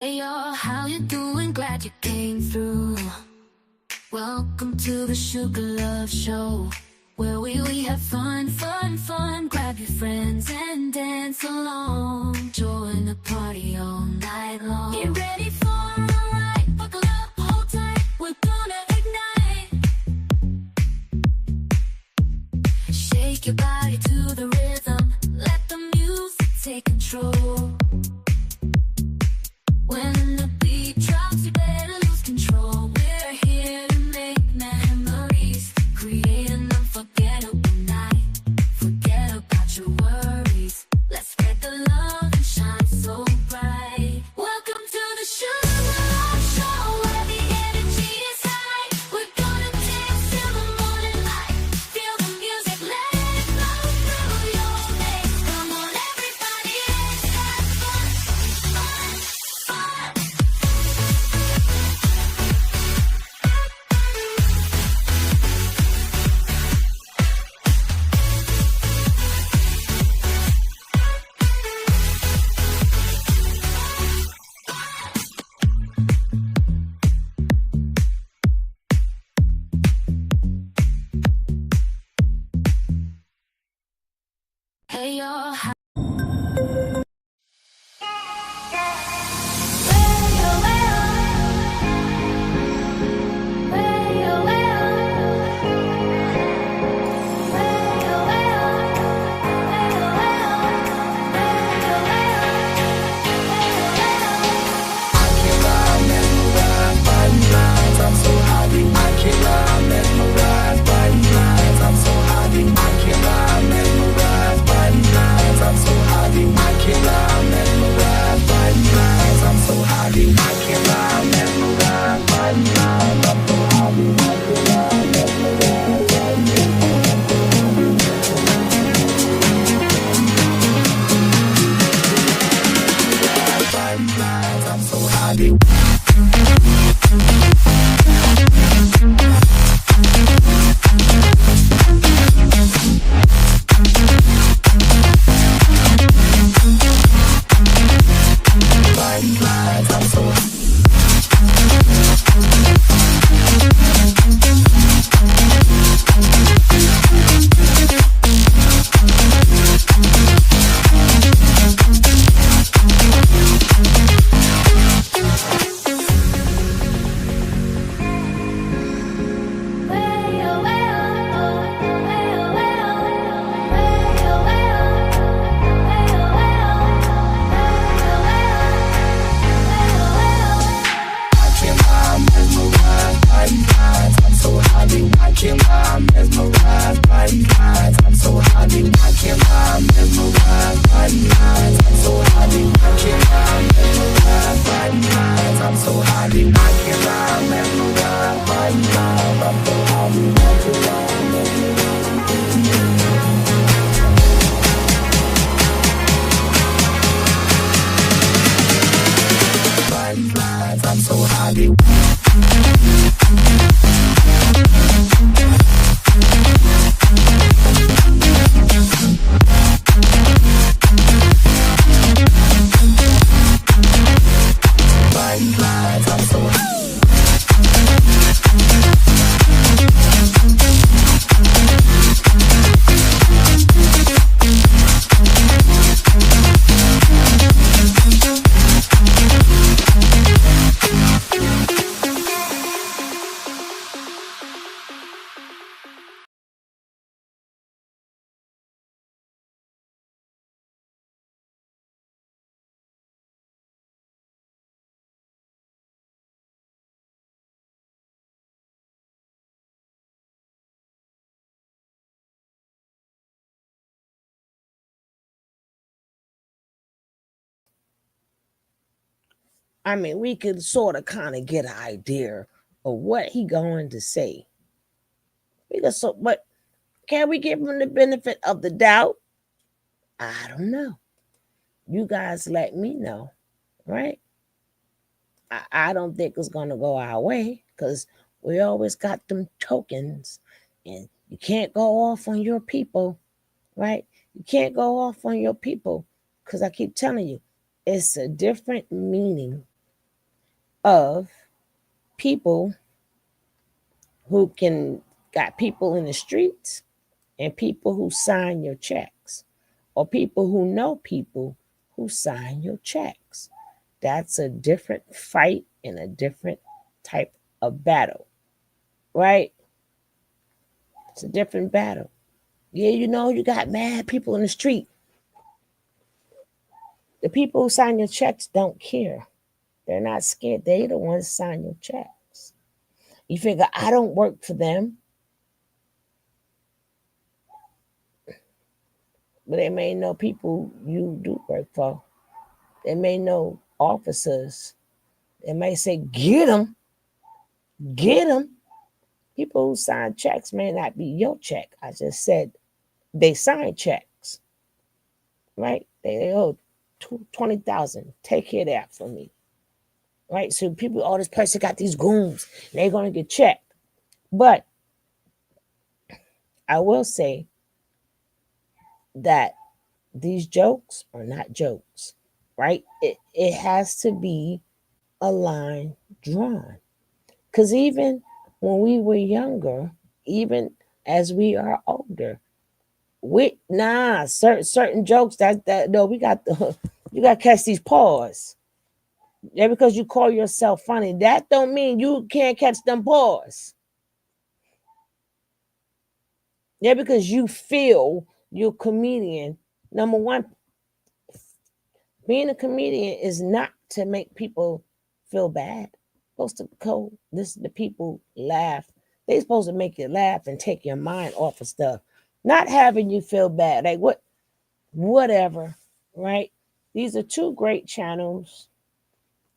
Hey y'all, how you doing? Glad you came through. Welcome to the Sugar Love Show, where we have fun. Grab your friends and dance along. Join the party all night long. Get ready for a ride, buckle up, hold tight. We're gonna ignite. Shake your body to the rhythm. Let the music take control. When the beat drops, you better lose control. We're here to make memories, create an unforgettable night. Forget about your worries. Let's spread the love and shine so bright. Welcome to the Sugar Love Show, where the energy is high. We're gonna dance till the morning light. Feel the music, let it flow through your veins. Come on, everybody, let's have fun. Hey y'all. I mean, we could sort of kind of get an idea of what he going to say. But can we give him the benefit of the doubt? I don't know. You guys let me know, right? I don't think it's going to go our way because we always got them tokens, and you can't go off on your people, right? You can't go off on your people because I keep telling you, it's a different meaning of people who got people in the streets and people who sign your checks, or people who know people who sign your checks. That's a different fight and a different type of battle, right? It's a different battle. Yeah, you got mad people in the street. The people who sign your checks don't care. They're not scared. They the ones sign your checks. You figure, I don't work for them. But they may know people you do work for. They may know officers. They may say, get them. Get them. People who sign checks may not be your check. I just said they sign checks, right? They owe 20,000. Take care of that for me, right? So people, oh, this person got these goons. They're going to get checked. But I will say that these jokes are not jokes, right? It has to be a line drawn. Because even when we were younger, even as we are older, certain jokes that no, we got you got to catch these paws. Yeah, because you call yourself funny, that don't mean you can't catch them paws. Yeah, because you feel you're a comedian. Number one, being a comedian is not to make people feel bad. Supposed to listen to people laugh. They're supposed to make you laugh and take your mind off of stuff. Not having you feel bad. Like whatever, right? These are two great channels.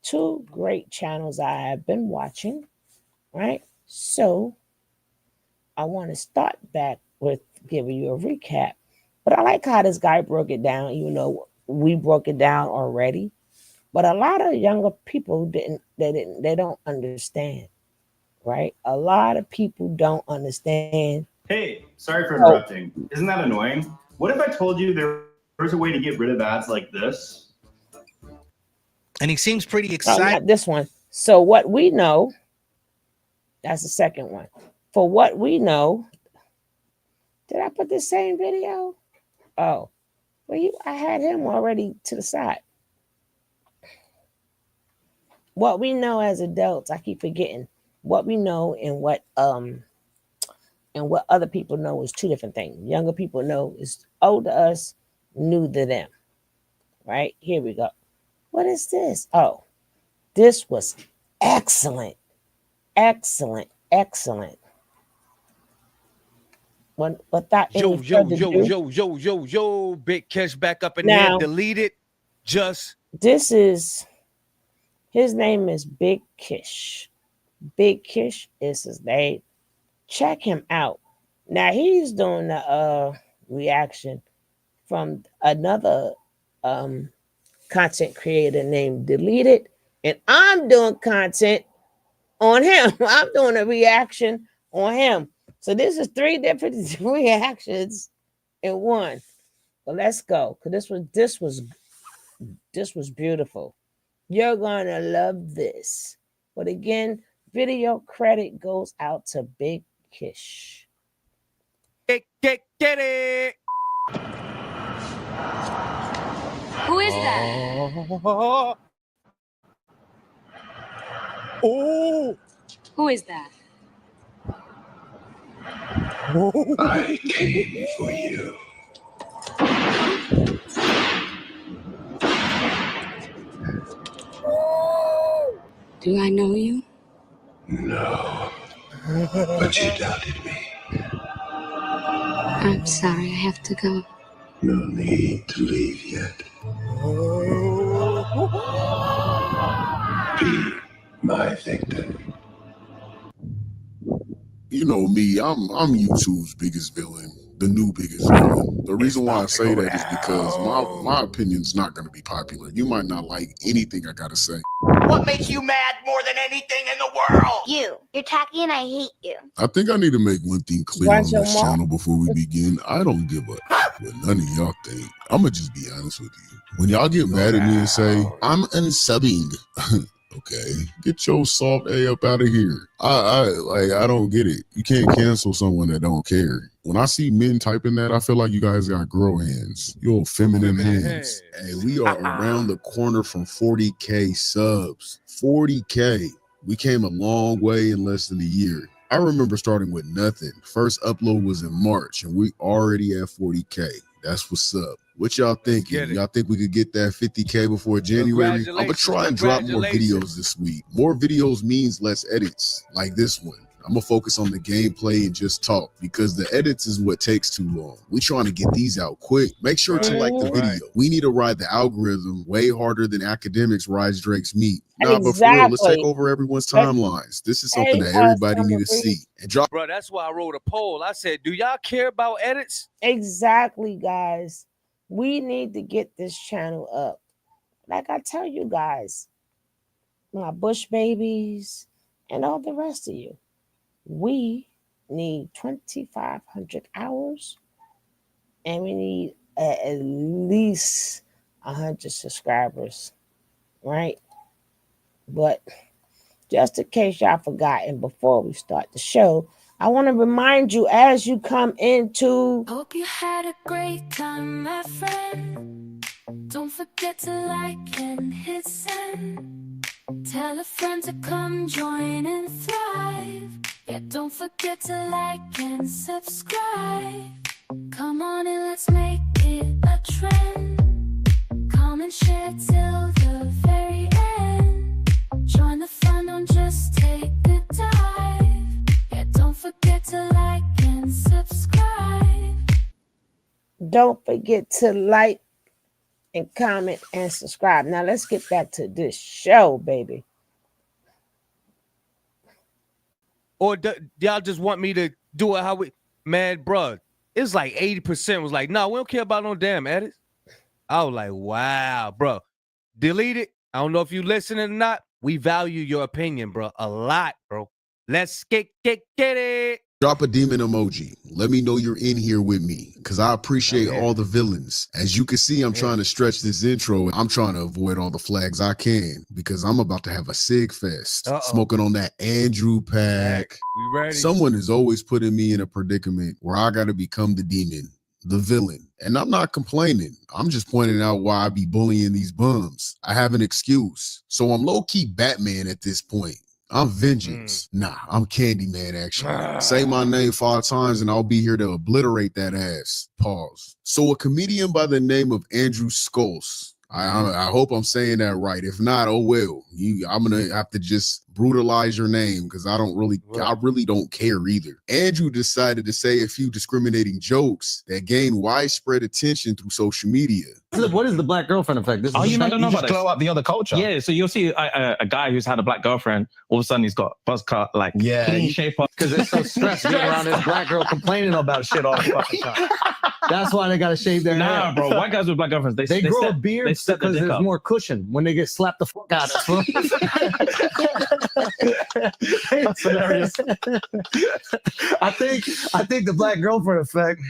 Two great channels I have been watching, right? So I want to start back with giving you a recap. But I like how this guy broke it down. We broke it down already. But a lot of younger people they don't understand, right? A lot of people don't understand. Hey, sorry for interrupting. Isn't that annoying? What if I told you there was a way to get rid of ads like this? And he seems pretty excited. Not this one. So what we know, that's the second one. For what we know, did I put the same video? Oh, well, I had him already to the side. What we know as adults, I keep forgetting. What we know and what other people know is two different things. Younger people know is old to us, new to them. Right? Here we go. What is this? Oh, this was excellent. Excellent. Excellent. Without any further ado, Yo, Big Kish back up in Now, here. Delete it. Just this is, his name is Big Kish. Big Kish is his name. Check him out. Now he's doing a reaction from another content creator named Delete It, and I'm doing content on him. I'm doing a reaction on him. So this is three different reactions in one. But let's go, because this was beautiful. You're gonna love this. But again, video credit goes out to Big Kish. get it. Who is that? Oh. Who is that? I came for you. Do I know you? No, but you doubted me. I'm sorry, I have to go. No need to leave yet. Be my victim. You know me, I'm YouTube's biggest villain, the new biggest villain. The reason why I say that is because my opinion's not going to be popular. You might not like anything I got to say. What makes you mad more than anything in the world? You're tacky and I hate you. I think I need to make one thing clear on Watch your this mouth. channel before we begin. I don't give a what none of y'all think. I'm going to just be honest with you. When y'all get mad at me and say, I'm unsubbing, Okay, get your soft A up out of here. I don't get it. You can't cancel someone that don't care. When I see men typing that, I feel like you guys got girl hands. Your feminine hands. Hey, we are around the corner from 40K subs. 40K. We came a long way in less than a year. I remember starting with nothing. First upload was in March, and we already at 40K. That's what's up. What y'all thinking? Y'all think we could get that 50K before January? I'm gonna try and drop more videos this week. More videos means less edits, like this one. I'm gonna focus on the gameplay and just talk because the edits is what takes too long. We trying to get these out quick. Make sure to like the video. We need to ride the algorithm way harder than academics rides Drake's meat. Nah, but for real, let's take over everyone's timelines. This is something that everybody need to see. And drop. Bro, that's why I wrote a poll. I said, do y'all care about edits? Exactly, guys. We need to get this channel up. Like I tell you guys, my Bush babies and all the rest of you, we need 2,500 hours and we need at least 100 subscribers, right? But just in case y'all forgotten, before we start the show, I want to remind you as you come into. Hope you had a great time, my friend. Don't forget to like and hit send. Tell a friend to come join and thrive. Yeah, don't forget to like and subscribe. Come on and let's make it a trend. Come and share till the very end. Join the fun, don't just take the dive. Yeah, don't forget to like and subscribe. Don't forget to like and comment and subscribe. Now let's get back to this show, baby. Or y'all just want me to do it how we, man, bro, it's like 80% was like, no, we don't care about no damn edits. I was like, wow, bro, delete it. I don't know if you listening or not. We value your opinion, bro, a lot, bro. Let's get it. Drop a demon emoji. Let me know you're in here with me because I appreciate all the villains. As you can see, I'm trying to stretch this intro. I'm trying to avoid all the flags I can because I'm about to have a sig fest. Smoking on that Andrew pack. We ready? Someone is always putting me in a predicament where I got to become the demon, the villain. And I'm not complaining. I'm just pointing out why I be bullying these bums. I have an excuse. So I'm low-key Batman at this point. I'm Vengeance. Nah, I'm Candyman, actually. Say my name 5 times and I'll be here to obliterate that ass. Pause. So a comedian by the name of Andrew Schulz. I hope I'm saying that right. If not, oh well. I'm gonna have to just brutalize your name because I really don't care either. Andrew decided to say a few discriminating jokes that gained widespread attention through social media. What is the black girlfriend effect? This is you don't know about glow up the other culture. Yeah, so you'll see a guy who's had a black girlfriend, all of a sudden he's got buzz cut, like clean shape up. Because they're so stressed being around this black girl complaining about shit all the fucking time. That's why they gotta shave their hair. Nah, bro, white guys with black girlfriends, they grow a beard because there's more cushion when they get slapped the fuck out of. That's hilarious. I think the black girlfriend effect.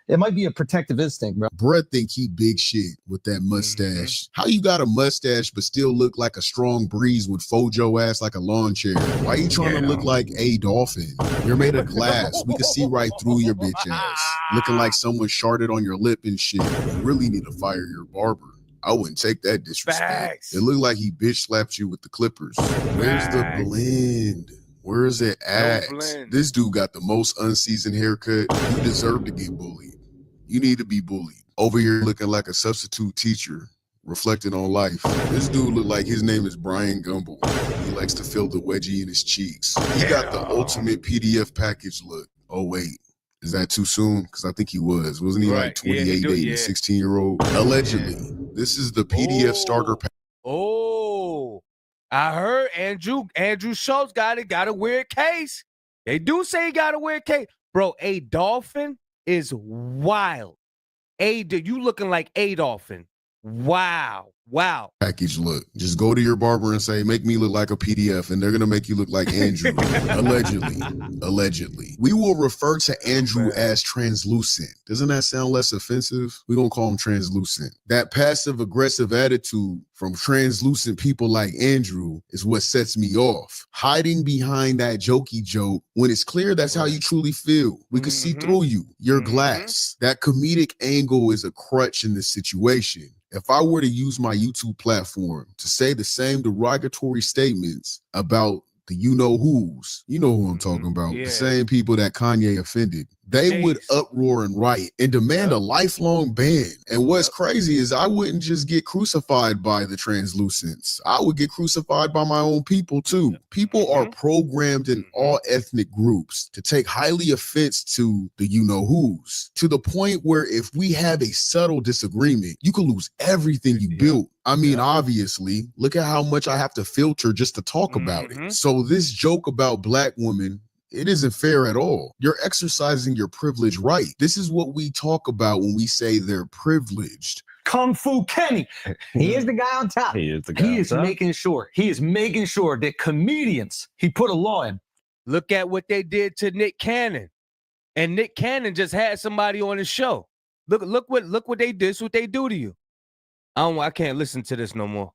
It might be a protective instinct, bro. Brett think he big shit with that mustache. How you got a mustache but still look like a strong breeze would fold your ass like a lawn chair? Why you trying to look like a dolphin? You're made of glass. We can see right through your bitch ass. Looking like someone sharted on your lip and shit. You really need to fire your barber. I wouldn't take that disrespect. It looked like he bitch slapped you with the clippers. Where's the blend? Where is it at? This dude got the most unseasoned haircut. You deserve to get bullied. You need to be bullied. Over here looking like a substitute teacher, reflecting on life. This dude look like his name is Brian Gumble. He likes to feel the wedgie in his cheeks. He got the ultimate PDF package look. Oh wait, is that too soon? Because I think he was. Wasn't he like 28 dating a 16-year-old? Allegedly. This is the PDF starter pack. Oh, I heard Andrew Schulz got a weird case. They do say he got a weird case. Bro, a dolphin is wild. You looking like a dolphin. Wow. Package look. Just go to your barber and say, make me look like a PDF, and they're gonna make you look like Andrew. Allegedly. We will refer to Andrew as translucent. Doesn't that sound less offensive? We're gonna call him translucent. That passive aggressive attitude from translucent people like Andrew is what sets me off. Hiding behind that jokey joke when it's clear that's how you truly feel. We can see through you. Your glass. That comedic angle is a crutch in this situation. If I were to use my YouTube platform to say the same derogatory statements about the you-know-whos, you know who I'm talking about, the same people that Kanye offended, they would uproar and riot and demand a lifelong ban. And what's crazy is I wouldn't just get crucified by the translucents. I would get crucified by my own people too. People are programmed in all ethnic groups to take highly offense to the you-know-whos, to the point where if we have a subtle disagreement, you could lose everything you built. I mean, obviously, look at how much I have to filter just to talk about it. So this joke about black women, it isn't fair at all. You're exercising your privilege right. This is what we talk about when we say they're privileged. Kung Fu Kenny. He is the guy on top. He is the guy. He is making sure that comedians, he put a law in. Look at what they did to Nick Cannon. And Nick Cannon just had somebody on his show. Look what they did. This is what they do to you. I can't listen to this no more.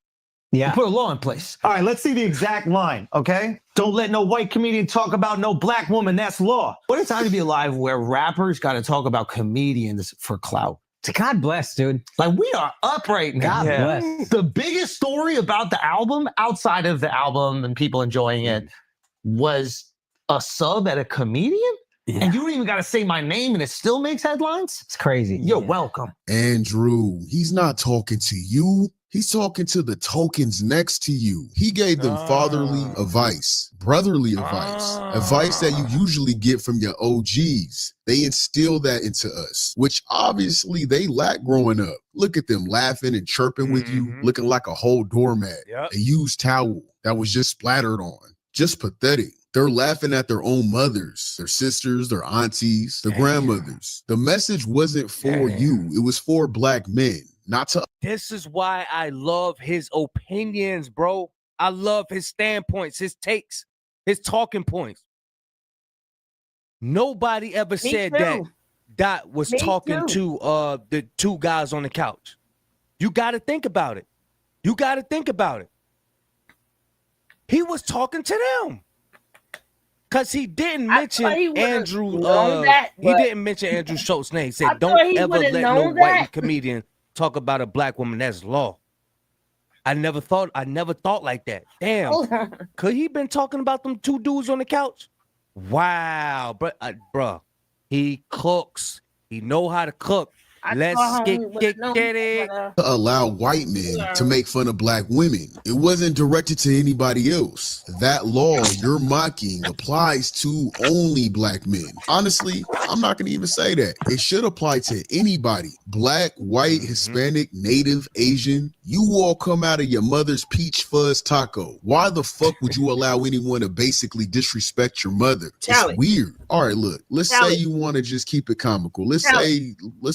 Yeah. Put a law in place. All right, let's see the exact line, okay? Don't let no white comedian talk about no black woman. That's law. What a time to be alive where rappers got to talk about comedians for clout. God bless, dude. Like, we are up right now. God bless. The biggest story about the album, outside of the album and people enjoying it, was a sub at a comedian? Yeah. And you don't even got to say my name and it still makes headlines? It's crazy. You're welcome. Andrew, he's not talking to you. He's talking to the tokens next to you. He gave them fatherly advice, brotherly advice that you usually get from your OGs. They instill that into us, which obviously they lack growing up. Look at them laughing and chirping with you, looking like a whole doormat, a used towel that was just splattered on. Just pathetic. They're laughing at their own mothers, their sisters, their aunties, their grandmothers. The message wasn't for you. It was for black men. Not to. This is why I love his opinions, bro. I love his standpoints, his takes, his talking points. Nobody ever said that Dot was talking to the two guys on the couch. You got to think about it. He was talking to them. Because he didn't mention Andrew. He didn't mention Andrew Schultz's name. He said, don't ever let no white comedian talk about a black woman. That's law. I never thought like that. Damn. Could he been talking about them two dudes on the couch? Wow, bro. He cooks. He know how to cook. Let's get it. Allow white men to make fun of black women. It wasn't directed to anybody else. That law you're mocking applies to only black men. Honestly, I'm not going to even say that. It should apply to anybody. Black, white, Hispanic, Native, Asian. You all come out of your mother's peach fuzz taco. Why the fuck would you allow anyone to basically disrespect your mother? It's weird. All right, look. Let's say you want to just keep it comical. Let's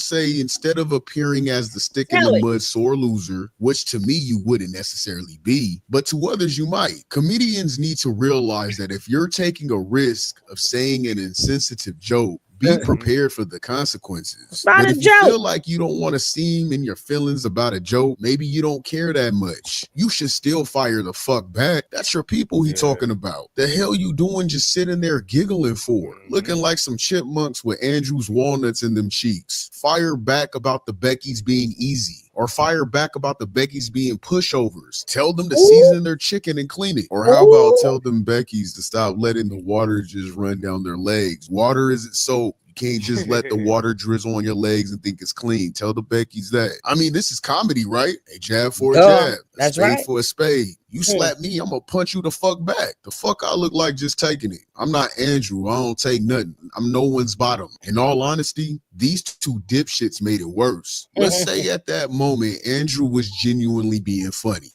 say instead of appearing as the stick in the mud sore loser, which to me you wouldn't necessarily be, but to others you might. Comedians need to realize that if you're taking a risk of saying an insensitive joke, be prepared for the consequences. But if you feel like you don't want to seem in your feelings about a joke, maybe you don't care that much, you should still fire the fuck back. That's your people he talking about. The hell you doing just sitting there giggling for? Looking like some chipmunks with Andrew's walnuts in them cheeks. Fire back about the Beckys being easy. Or fire back about the Beckys being pushovers. Tell them to season their chicken and clean it. Or how about tell them Beckys to stop letting the water just run down their legs. Water isn't soap. You can't just let the water drizzle on your legs and think it's clean. Tell the Beckys that. I mean, this is comedy, right? A jab for a jab. That's spade right. for a spade. You slap me, I'm gonna punch you the fuck back. The fuck I look like just taking it. I'm not Andrew. I don't take nothing. I'm no one's bottom. In all honesty, these two dipshits made it worse. Let's say at that moment, Andrew was genuinely being funny.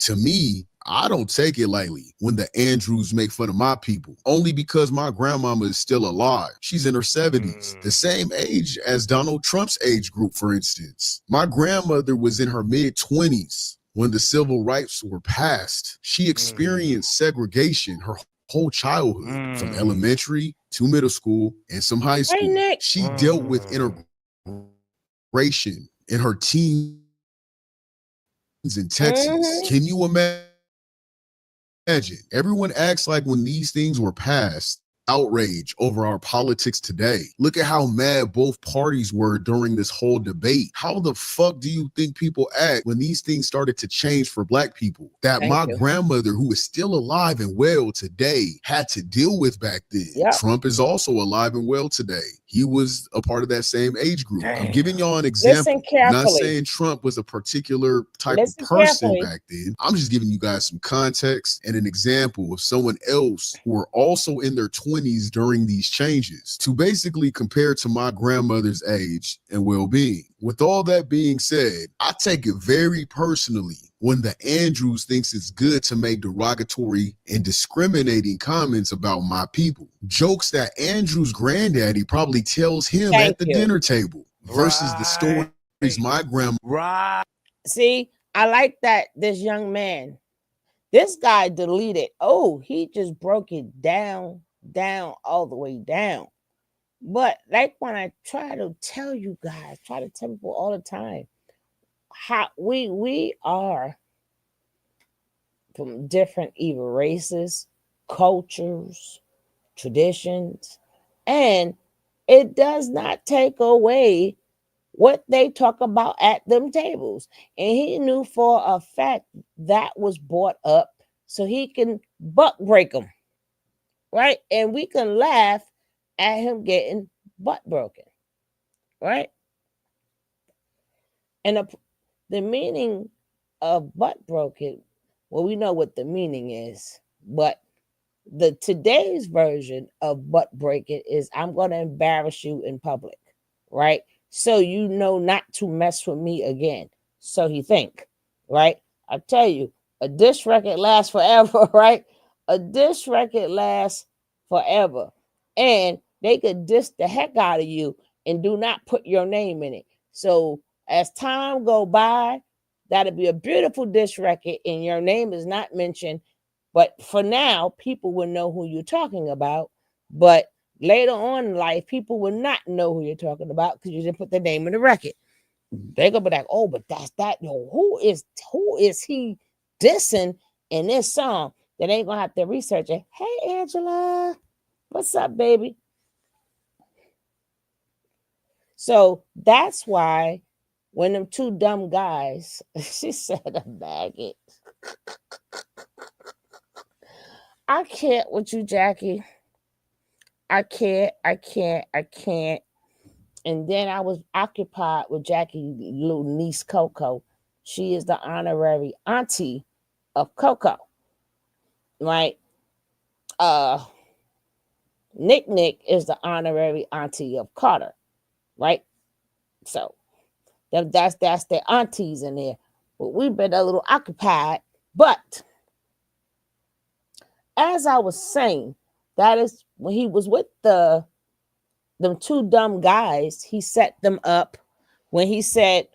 To me, I don't take it lightly when the Andrews make fun of my people, only because my grandmama is still alive. She's in her 70s, the same age as Donald Trump's age group, for instance. My grandmother was in her mid-20s when the civil rights were passed. She experienced segregation her whole childhood, from elementary to middle school and some high school. Nick. She dealt with integration in her teens in Texas. Can you imagine? Everyone acts like when these things were passed, outrage over our politics today. Look at how mad both parties were during this whole debate. How the fuck do you think people act when these things started to change for black people? That my grandmother, who is still alive and well today, had to deal with back then. Yep. Trump is also alive and well today. He was a part of that same age group. I'm giving y'all an example. Listen carefully. I'm not saying Trump was a particular type of person back then. I'm just giving you guys some context and an example of someone else who were also in their 20s during these changes to basically compare to my grandmother's age and well-being. With all that being said, I take it very personally when the Andrews thinks it's good to make derogatory and discriminating comments about my people. Jokes that Andrew's granddaddy probably tells him at the dinner table versus the stories my grandma. See, I like that this young man, this guy deleted. Oh, he just broke it down, all the way down. But like when I try to tell you guys, try to tell people all the time, how we are from different either races, cultures, traditions, and it does not take away what they talk about at them tables. And he knew for a fact that was brought up so he can butt break them, right? And we can laugh at him getting butt broken, right? And the meaning of butt broken, well, we know what the meaning is, but the today's version of butt breaking is I'm going to embarrass you in public, right? So you know not to mess with me again. So he think, right? I tell you, a diss record lasts forever, right? A diss record lasts forever. And they could diss the heck out of you and do not put your name in it. So as time go by, that'll be a beautiful diss record and your name is not mentioned. But for now, people will know who you're talking about. But later on in life, people will not know who you're talking about because you didn't put the name in the record. They're gonna be like, oh, but that's that. Yo, who is he dissing in this song? Then they ain't gonna have to research it. Hey, Angela, what's up, baby? So that's why when them two dumb guys, she said a maggot. I can't with you, Jackie. I can't. And then I was occupied with Jackie's little niece, Coco. She is the honorary auntie of Coco, right? Nick is the honorary auntie of Carter, right? So that's their aunties in there. But we've been a little occupied. But as I was saying, that is when he was with them two dumb guys, he set them up when he said,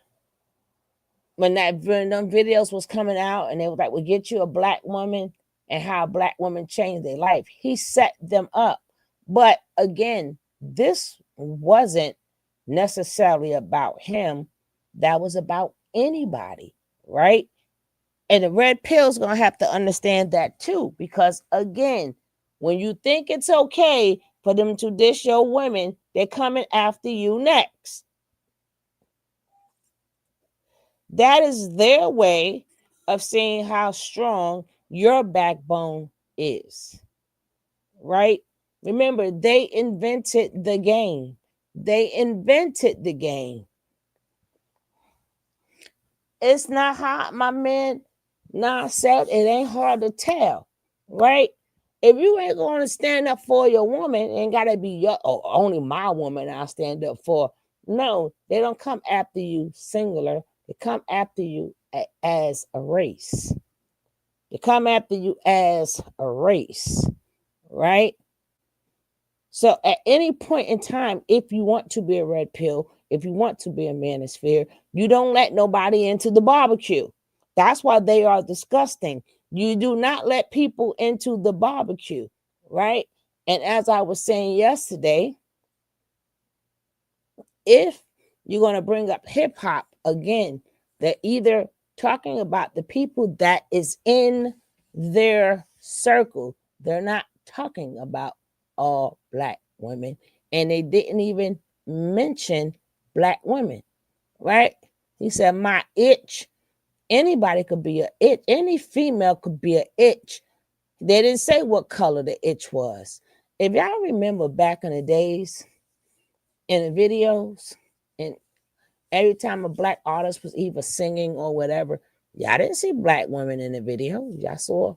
when them videos was coming out and they was like, we'll get you a black woman and how a black woman changed their life. He set them up. But again, this wasn't necessarily about him. That was about anybody, right? And the red pill's going to have to understand that too, because again, when you think it's okay for them to diss your women, they're coming after you next. That is their way of seeing how strong your backbone is, right? Remember, they invented the game. It's not hard, my man. Nah, said it ain't hard to tell, right? If you ain't going to stand up for your woman, it ain't got to be your, only my woman I'll stand up for. No, they don't come after you singular. They come after you as a race. to come after you as a race, right? So at any point in time, if you want to be a red pill, if you want to be a manosphere, you don't let nobody into the barbecue. That's why they are disgusting. You do not let people into the barbecue, right? And as I was saying yesterday, if you're going to bring up hip hop again, they're either talking about the people that is in their circle. They're not talking about all Black women, and they didn't even mention Black women, right? He said, my itch. Anybody could be a itch. Any female could be a itch. They didn't say what color the itch was. If y'all remember back in the days, in the videos, and every time a Black artist was either singing or whatever, y'all didn't see Black women in the video. Y'all saw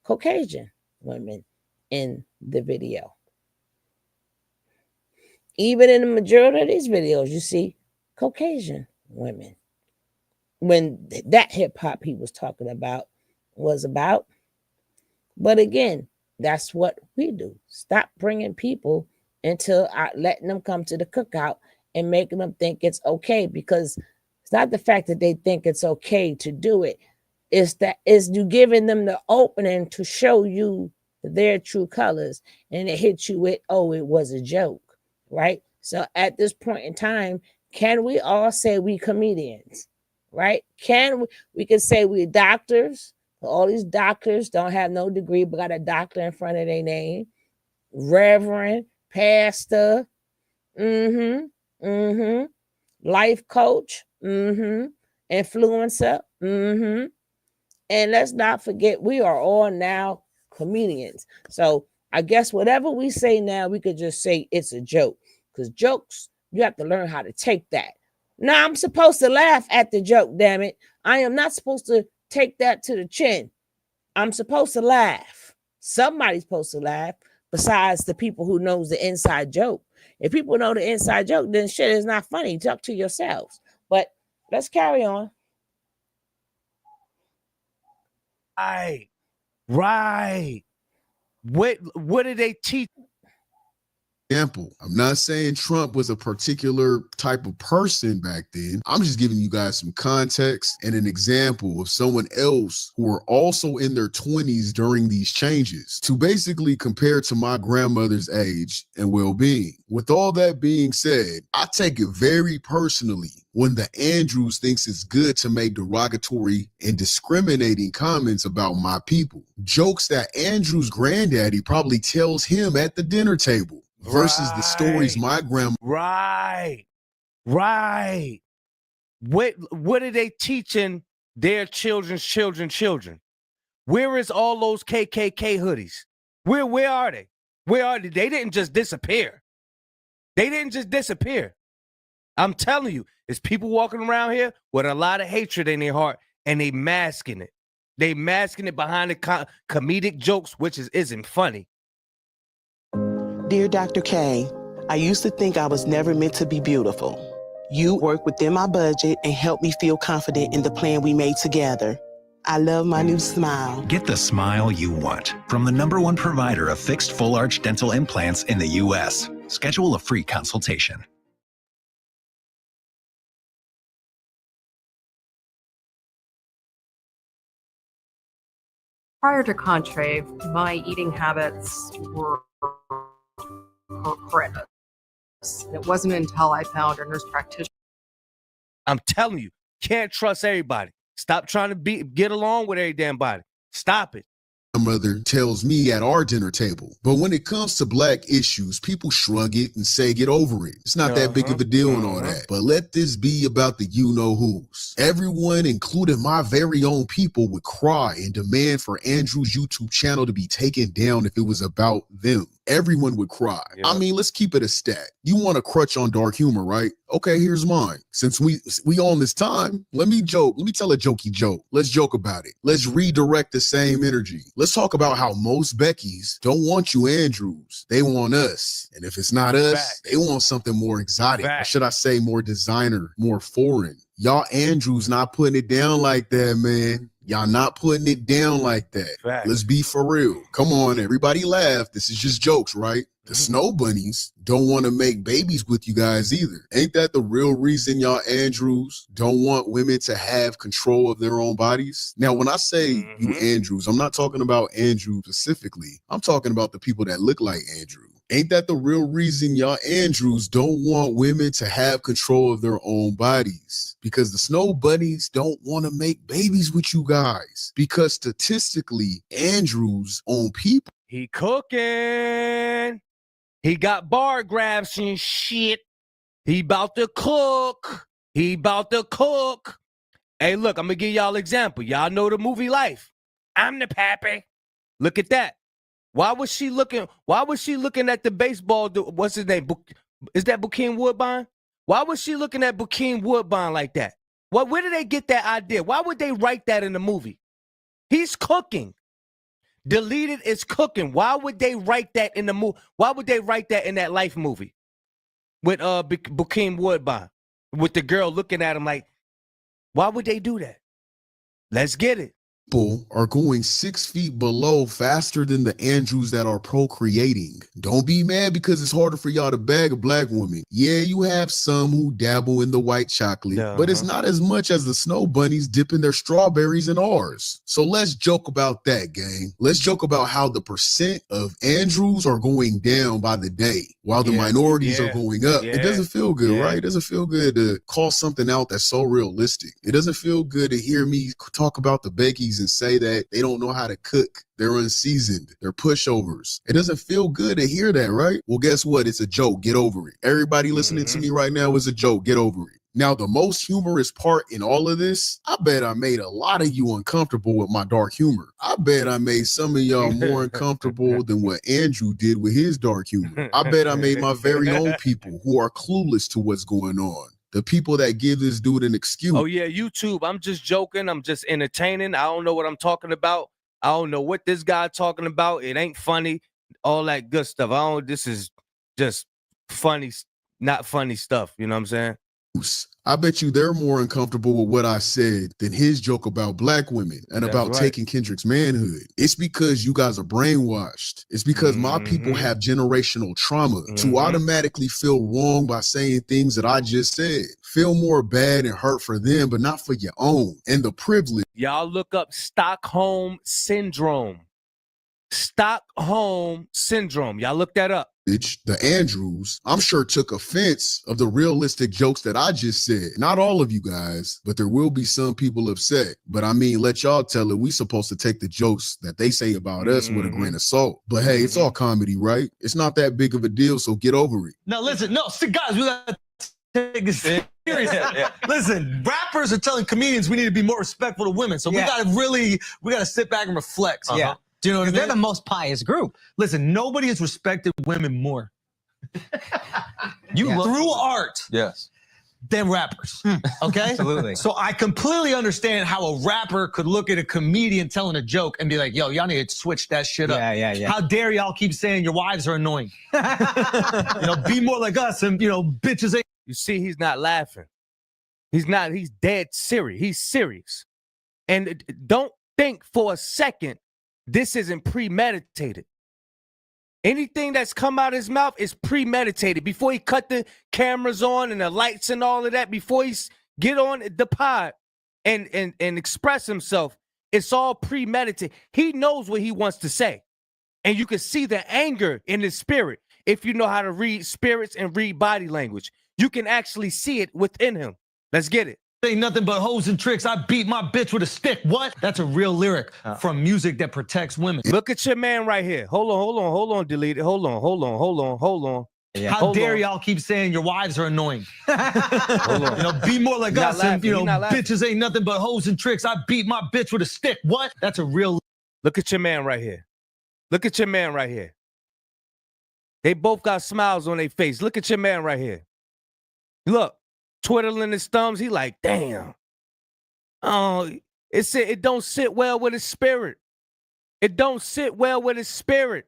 Caucasian women in the video. Even in the majority of these videos, you see Caucasian women. When that hip hop he was talking about was about. But again, that's what we do. Stop bringing people into letting them come to the cookout and making them think it's okay, because it's not the fact that they think it's okay to do it. It's that is you giving them the opening to show you their true colors, and it hits you with, oh, it was a joke, right? So at this point in time, can we all say we comedians, right? We can say we doctors. All these doctors don't have no degree, but got a doctor in front of their name. Reverend, pastor, life coach, influencer, and let's not forget, we are all now comedians. So I guess whatever we say now, we could just say it's a joke, because jokes, you have to learn how to take that. Now I'm supposed to laugh at the joke, damn it. I am not supposed to take that to the chin. I'm supposed to laugh. Somebody's supposed to laugh besides the people who knows the inside joke. If people know the inside joke, then shit is not funny. Talk to yourselves. But let's carry on. Right. What did they teach? Example, I'm not saying Trump was a particular type of person back then. I'm just giving you guys some context and an example of someone else who were also in their 20s during these changes to basically compare to my grandmother's age and well-being. With all that being said, I take it very personally when the Andrews thinks it's good to make derogatory and discriminating comments about my people. Jokes that Andrew's granddaddy probably tells him at the dinner table. Versus the stories my grandma. Right. What are they teaching their children? Where is all those KKK hoodies? Where are they? They didn't just disappear. I'm telling you, it's people walking around here with a lot of hatred in their heart, and they masking it. They masking it behind the comedic jokes, which isn't funny. Dear Dr. K, I used to think I was never meant to be beautiful. You work within my budget and help me feel confident in the plan we made together. I love my new smile. Get the smile you want from the #1 provider of fixed full arch dental implants in the U.S. Schedule a free consultation. Prior to Contrave, my eating habits were horrendous. It wasn't until I found a nurse practitioner. I'm telling you, can't trust everybody. Stop trying to get along with every damn body. Stop it. My mother tells me at our dinner table. But when it comes to Black issues, people shrug it and say get over it. It's not that big of a deal and all that. But let this be about the you-know-whos. Everyone, including my very own people, would cry and demand for Andrew's YouTube channel to be taken down if it was about them. Everyone would cry. Yep. I mean, let's keep it a stat. You want a crutch on dark humor, right? Okay, here's mine. Since we on this time, let me joke. Let me tell a jokey joke. Let's joke about it. Let's redirect the same energy. Let's talk about how most Beckys don't want you Andrews. They want us. And if it's not us, they want something more exotic. Or should I say more designer, more foreign. Y'all Andrews not putting it down like that, man. Y'all not putting it down like that. Fact. Let's be for real. Come on, everybody laugh. This is just jokes, right? The snow bunnies don't want to make babies with you guys either. Ain't that the real reason y'all Andrews don't want women to have control of their own bodies? Now, when I say you Andrews, I'm not talking about Andrew specifically. I'm talking about the people that look like Andrew. Ain't that the real reason y'all Andrews don't want women to have control of their own bodies? Because the snow bunnies don't want to make babies with you guys. Because statistically, Andrews own people. He cooking. He got bar grabs and shit. He about to cook. He about to cook. Hey, look, I'm going to give y'all an example. Y'all know the movie Life. I'm the pappy. Look at that. Why was she looking at the baseball? What's his name? Is that Bokeem Woodbine? Why was she looking at Bokeem Woodbine like that? Where did they get that idea? Why would they write that in the movie? He's cooking. Deleted is cooking. Why would they write that in the movie? Why would they write that in that Life movie with Bokeem Woodbine, with the girl looking at him like, why would they do that? Let's get it. People are going 6 feet below faster than the Andrews that are procreating. Don't be mad because it's harder for y'all to bag a black woman. Yeah, you have some who dabble in the white chocolate, but it's not as much as the snow bunnies dipping their strawberries in ours. So let's joke about that, gang. Let's joke about how the percent of Andrews are going down by the day while the minorities are going up. It doesn't feel good, right? It doesn't feel good to call something out that's so realistic. It doesn't feel good to hear me talk about the Beckies and say that they don't know how to cook. They're unseasoned. They're pushovers. It doesn't feel good to hear that, right? Well, guess what? It's a joke. Get over it. Everybody listening to me right now is a joke. Get over it. Now, the most humorous part in all of this, I bet I made a lot of you uncomfortable with my dark humor. I bet I made some of y'all more uncomfortable than what Andrew did with his dark humor. I bet I made my very own people who are clueless to what's going on. The people that give this dude an excuse. Oh, yeah, YouTube. I'm just joking. I'm just entertaining. I don't know what I'm talking about. I don't know what this guy talking about. It ain't funny. All that good stuff. This is just funny, not funny stuff. You know what I'm saying? I bet you they're more uncomfortable with what I said than his joke about black women and about taking Kendrick's manhood. It's because you guys are brainwashed. It's because my people have generational trauma to automatically feel wrong by saying things that I just said. Feel more bad and hurt for them, but not for your own. And the privilege. Y'all look up Stockholm Syndrome. Stockholm Syndrome. Y'all look that up. The Andrews, I'm sure, took offense of the realistic jokes that I just said. Not all of you guys, but there will be some people upset. But I mean, let y'all tell it. We supposed to take the jokes that they say about us with a grain of salt. But hey, it's all comedy, right? It's not that big of a deal, so get over it. Now listen, guys, we gotta take this seriously. Listen, rappers are telling comedians we need to be more respectful to women. So we gotta sit back and reflect. Yeah. Do you know what I mean? They're the most pious group. Listen, nobody has respected women more. Through art. Yes. Than rappers. Okay? Absolutely. So I completely understand how a rapper could look at a comedian telling a joke and be like, yo, y'all need to switch that shit up. Yeah. How dare y'all keep saying your wives are annoying? Be more like us and bitches ain't. You see, he's not laughing. He's dead serious. He's serious. And don't think for a second this isn't premeditated. Anything that's come out of his mouth is premeditated. Before he cut the cameras on and the lights and all of that, before he get on the pod and express himself, it's all premeditated. He knows what he wants to say. And you can see the anger in his spirit. If you know how to read spirits and read body language, you can actually see it within him. Let's get it. Ain't nothing but hoes and tricks. I beat my bitch with a stick. What? That's a real lyric from music that protects women. Look at your man right here. Hold on, delete it. Hold on. Yeah. How dare y'all keep saying your wives are annoying? Hold on. Be more like us. And laughing. Bitches ain't nothing but hoes and tricks. I beat my bitch with a stick. What? That's a real. Look at your man right here. Look at your man right here. They both got smiles on their face. Look at your man right here. Look. Twiddling his thumbs, he like, damn. Oh, it don't sit well with his spirit. It don't sit well with his spirit.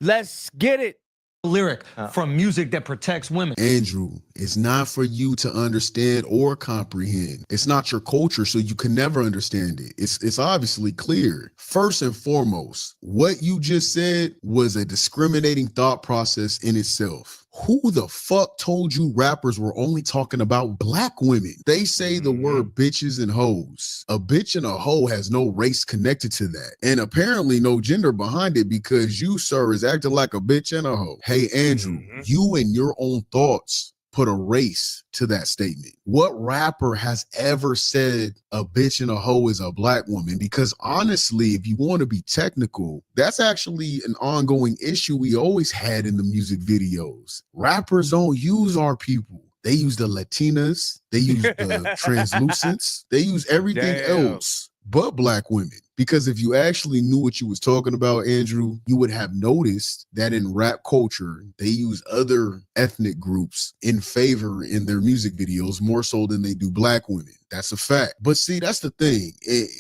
Let's get it. Lyric from music that protects women. Andrew, It's not for you to understand or comprehend. It's not your culture, so you can never understand it. It's obviously clear. First and foremost, what you just said was a discriminating thought process in itself. Who the fuck told you rappers were only talking about black women? They say the word bitches and hoes. A bitch and a hoe has no race connected to that. And apparently no gender behind it, because you, sir, is acting like a bitch and a hoe. Hey, Andrew, you and your own thoughts put a race to that statement. What rapper has ever said a bitch and a hoe is a black woman? Because honestly, if you want to be technical, that's actually an ongoing issue we always had in the music videos. Rappers don't use our people. They use the Latinas, they use the translucents, they use everything else but black women. Because if you actually knew what you was talking about, Andrew, you would have noticed that in rap culture, they use other ethnic groups in favor in their music videos more so than they do black women. That's a fact. But see, that's the thing.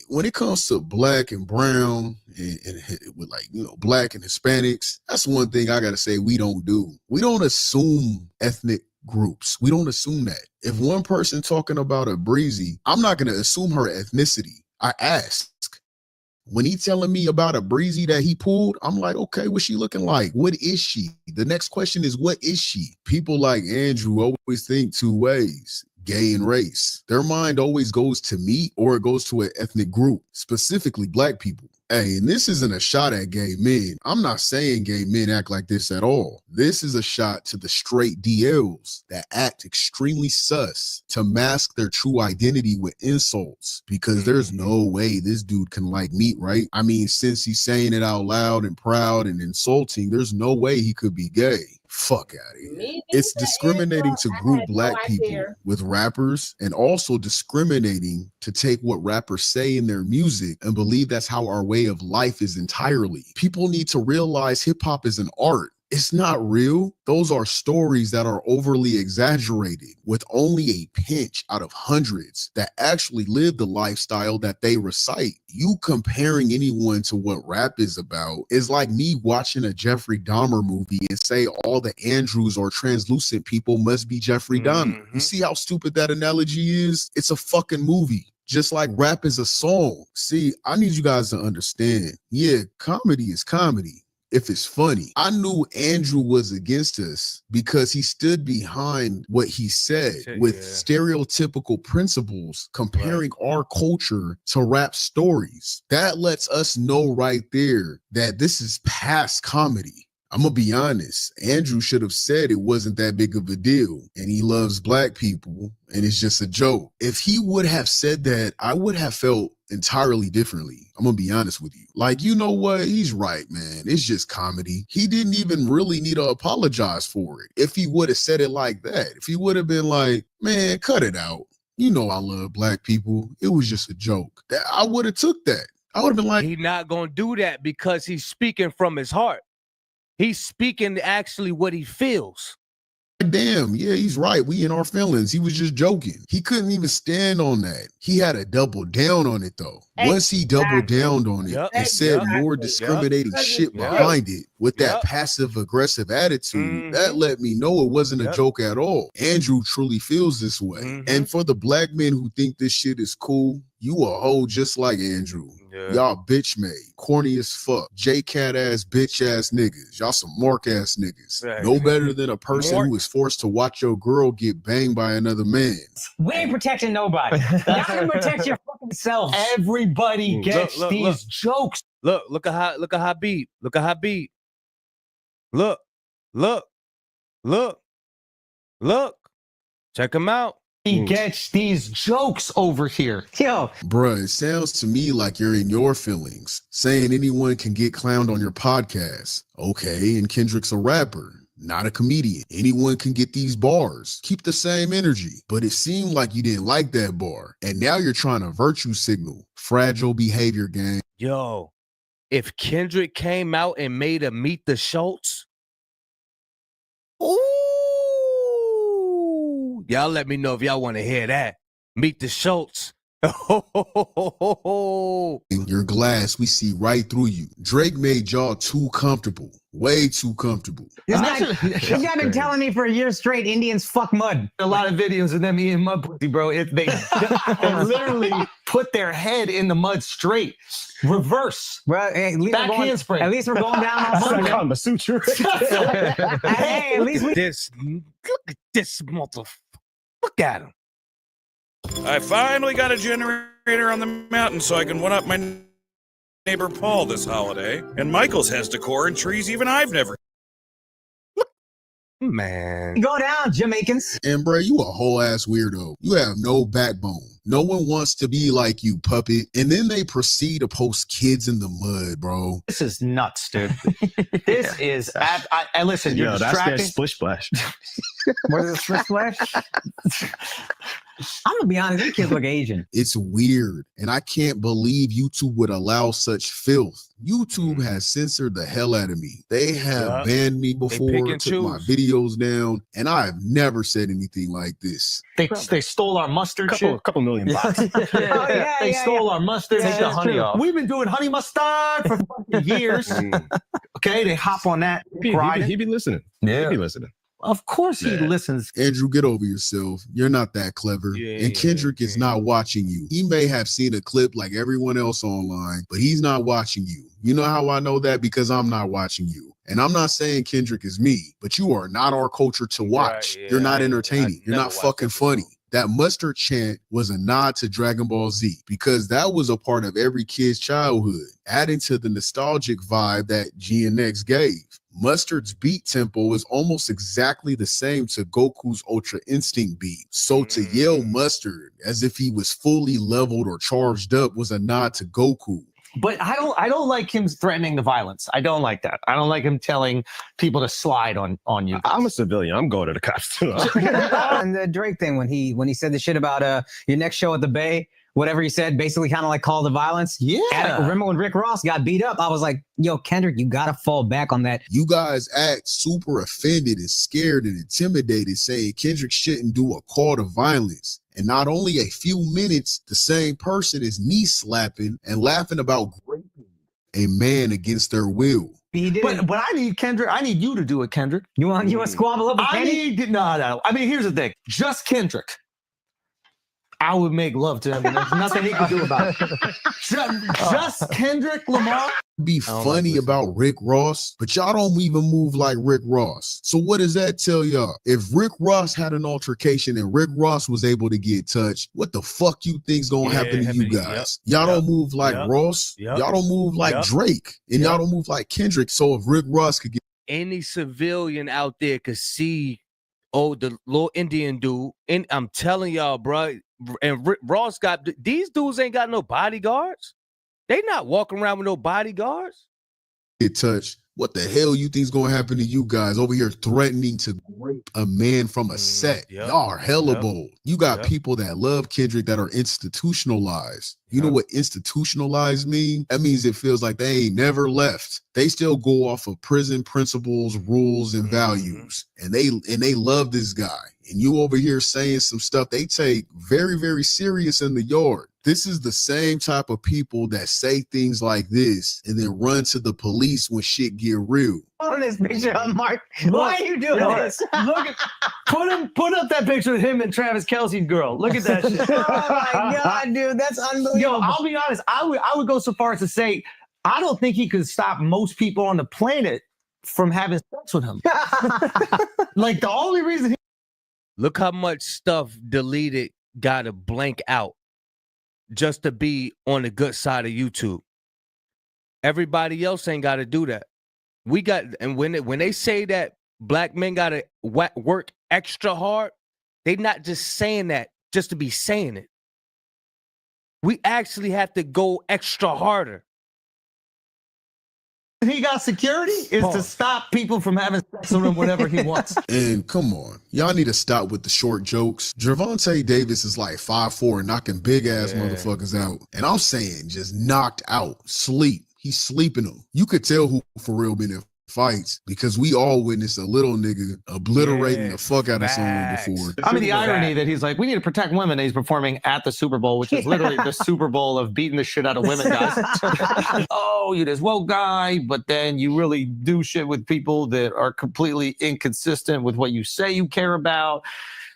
When it comes to black and brown and with like, you know, black and Hispanics, that's one thing I got to say we don't do. We don't assume ethnic groups. We don't assume that. If one person talking about a Breezy, I'm not going to assume her ethnicity. I ask. When he telling me about a Breezy that he pulled, I'm like, okay, what's she looking like? What is she? The next question is, what is she? People like Andrew always think two ways, gay and race. Their mind always goes to me or it goes to an ethnic group, specifically black people. Hey, and this isn't a shot at gay men. I'm not saying gay men act like this at all. This is a shot to the straight DLs that act extremely sus to mask their true identity with insults, because there's no way this dude can like meat, right? I mean, since he's saying it out loud and proud and insulting, there's no way he could be gay. Fuck out of here. It's discriminating to group black people with rappers, and also discriminating to take what rappers say in their music and believe that's how our way of life is entirely. People need to realize hip hop is an art. It's not real. Those are stories that are overly exaggerated with only a pinch out of hundreds that actually live the lifestyle that they recite. You comparing anyone to what rap is about is like me watching a Jeffrey Dahmer movie and say all the Andrews or translucent people must be Jeffrey Dahmer. You see how stupid that analogy is? It's a fucking movie. Just like rap is a song. See, I need you guys to understand. Yeah, comedy is comedy if it's funny. I knew Andrew was against us because he stood behind what he said with stereotypical principles, comparing our culture to rap stories. That lets us know right there that this is past comedy. I'm gonna be honest. Andrew should have said it wasn't that big of a deal and he loves black people and it's just a joke. If he would have said that, I would have felt entirely differently. I'm gonna be honest with you. Like, you know what? He's right, man. It's just comedy. He didn't even really need to apologize for it. If he would have said it like that, if he would have been like, man, cut it out. You know I love black people. It was just a joke. I would have took that. I would have been like, he's not gonna do that because he's speaking from his heart. He's speaking actually what he feels. damn, yeah, he's right. We in our feelings. He was just joking. He couldn't even stand on that. He had to double down on it, though. Once he doubled down on it and said more discriminating shit behind it with that passive-aggressive attitude, that let me know it wasn't a joke at all. Andrew truly feels this way. And for the black men who think this shit is cool, you a hoe just like Andrew. Y'all bitch made, corny as fuck, J-cat ass bitch ass niggas. Y'all some mark ass niggas. No better than a person who is forced to watch your girl get banged by another man. We ain't protecting nobody. You can protect your fucking self. Everybody gets these jokes. Look at Habib. Look at Habib. Look. Check him out. He gets these jokes over here. Yo. Bruh, it sounds to me like you're in your feelings, saying anyone can get clowned on your podcast. Okay, and Kendrick's a rapper, not a comedian. Anyone can get these bars. Keep the same energy. But it seemed like you didn't like that bar. And now you're trying to virtue signal. Fragile behavior, gang. Yo, if Kendrick came out and made a Meet the Schulz, ooh, y'all let me know if y'all want to hear that. Meet the Schulz. In your glass, we see right through you. Drake made y'all too comfortable. Way too comfortable. This guy been telling me for a year straight Indians fuck mud. A lot of videos of them eating mud pussy, bro. They literally put their head in the mud straight. Reverse. Bro, hey, back handspring. At least we're going down on Sunday. Kama Sutra. Hey, at least we... Look at this motherfucker. Look at him. I finally got a generator on the mountain so I can one up my neighbor Paul this holiday. And Michael's has decor and trees even I've never. Man. Go down, Jamaicans. And bro, you a whole ass weirdo. You have no backbone. No one wants to be like you, puppet. And then they proceed to post kids in the mud, bro. This is nuts, dude. This is. I listen. You're Yo, distracting. that's their splish splash. What is a splish splash? I'm gonna be honest. These kids look Asian. It's weird, and I can't believe YouTube would allow such filth. YouTube has censored the hell out of me. They have banned me before, took my videos down, and I have never said anything like this. They stole our mustard. Couple million bucks. They stole our mustard. Yeah, Take the that's honey true. off. We've been doing honey mustard for fucking years. Okay, they hop on that. He be listening. Yeah. He be listening. Of course he listens. Andrew, get over yourself. You're not that clever. And Kendrick is not watching you. He may have seen a clip like everyone else online, but he's not watching you. You know how I know that? Because I'm not watching you. And I'm not saying Kendrick is me, but you are not our culture to watch. You're not entertaining. You're not fucking funny. That mustard chant was a nod to Dragon Ball Z because that was a part of every kid's childhood, adding to the nostalgic vibe that GNX gave. Mustard's beat tempo is almost exactly the same to Goku's Ultra Instinct beat. So to yell Mustard as if he was fully leveled or charged up was a nod to Goku. But I don't like him threatening the violence. I don't like that. I don't like him telling people to slide on you. I'm a civilian. I'm going to the cops too. And the Drake thing when he said the shit about your next show at the Bay, whatever he said, basically kind of like call to violence. Yeah. And remember when Rick Ross got beat up? I was like, yo, Kendrick, you gotta fall back on that. You guys act super offended and scared and intimidated, saying Kendrick shouldn't do a call to violence. And not only a few minutes, the same person is knee slapping and laughing about raping a man against their will. But I need Kendrick. I need you to do it, Kendrick. You want squabble up with Kendrick? No. I mean, here's the thing. Just Kendrick. I would make love to him. And there's nothing he can do about it. Just Kendrick Lamar. Be funny about Rick Ross, but y'all don't even move like Rick Ross. So what does that tell y'all? If Rick Ross had an altercation and Rick Ross was able to get touched, what the fuck you think's gonna happen to you guys? Y'all don't move like Ross. Y'all don't move like Drake. And y'all don't move like Kendrick. So if Rick Ross could get any civilian out there could see, the little Indian dude, and I'm telling y'all, bro, and Ross got, these dudes ain't got no bodyguards. They not walking around with no bodyguards. Get touched, what the hell you think's gonna happen to you guys over here threatening to rape a man from a set? Y'all are hella bold. You got people that love Kendrick that are institutionalized. You know what institutionalized mean? That means it feels like they ain't never left. They still go off of prison principles, rules, and values. And they love this guy. And you over here saying some stuff they take very, very serious in the yard. This is the same type of people that say things like this and then run to the police when shit get real. On this picture of Mark. Why are you doing this? Look at put up that picture of him and Travis Kelce's girl. Look at that shit. Oh my God, dude, that's unbelievable. Yo, I'll be honest. I would go so far as to say I don't think he could stop most people on the planet from having sex with him. Like the only reason Look how much stuff deleted got to blank out just to be on the good side of YouTube. Everybody else ain't got to do that. We got, and when they say that black men got to work extra hard, they not just saying that just to be saying it. We actually have to go extra harder. he got security is to stop people from having sex with him whenever he wants. And come on, y'all need to stop with the short jokes. Gervonta Davis is like 5'4", knocking big ass motherfuckers out. And I'm saying just knocked out, sleep. He's sleeping them. You could tell who for real been in fights because we all witnessed a little nigga obliterating the fuck out of someone before. I mean, the irony that he's like, we need to protect women, and he's performing at the Super Bowl, which is literally the Super Bowl of beating the shit out of women, guys. Oh, you're this woke guy, but then you really do shit with people that are completely inconsistent with what you say you care about.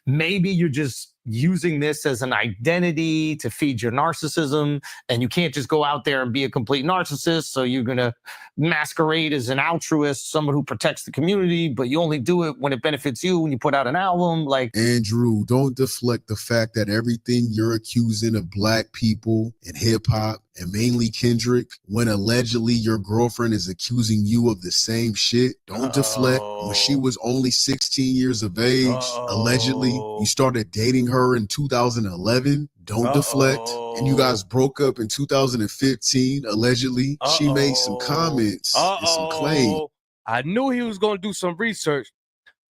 Maybe you're just using this as an identity to feed your narcissism, and you can't just go out there and be a complete narcissist. So you're going to masquerade as an altruist, someone who protects the community, but you only do it when it benefits you, when you put out an album. Like, Andrew, don't deflect the fact that everything you're accusing of black people in hip hop, and mainly Kendrick, when allegedly your girlfriend is accusing you of the same shit. Don't deflect. When she was only 16 years of age, allegedly, you started dating her in 2011. Don't deflect. And you guys broke up in 2015, allegedly. She made some comments and some claims. I knew he was going to do some research.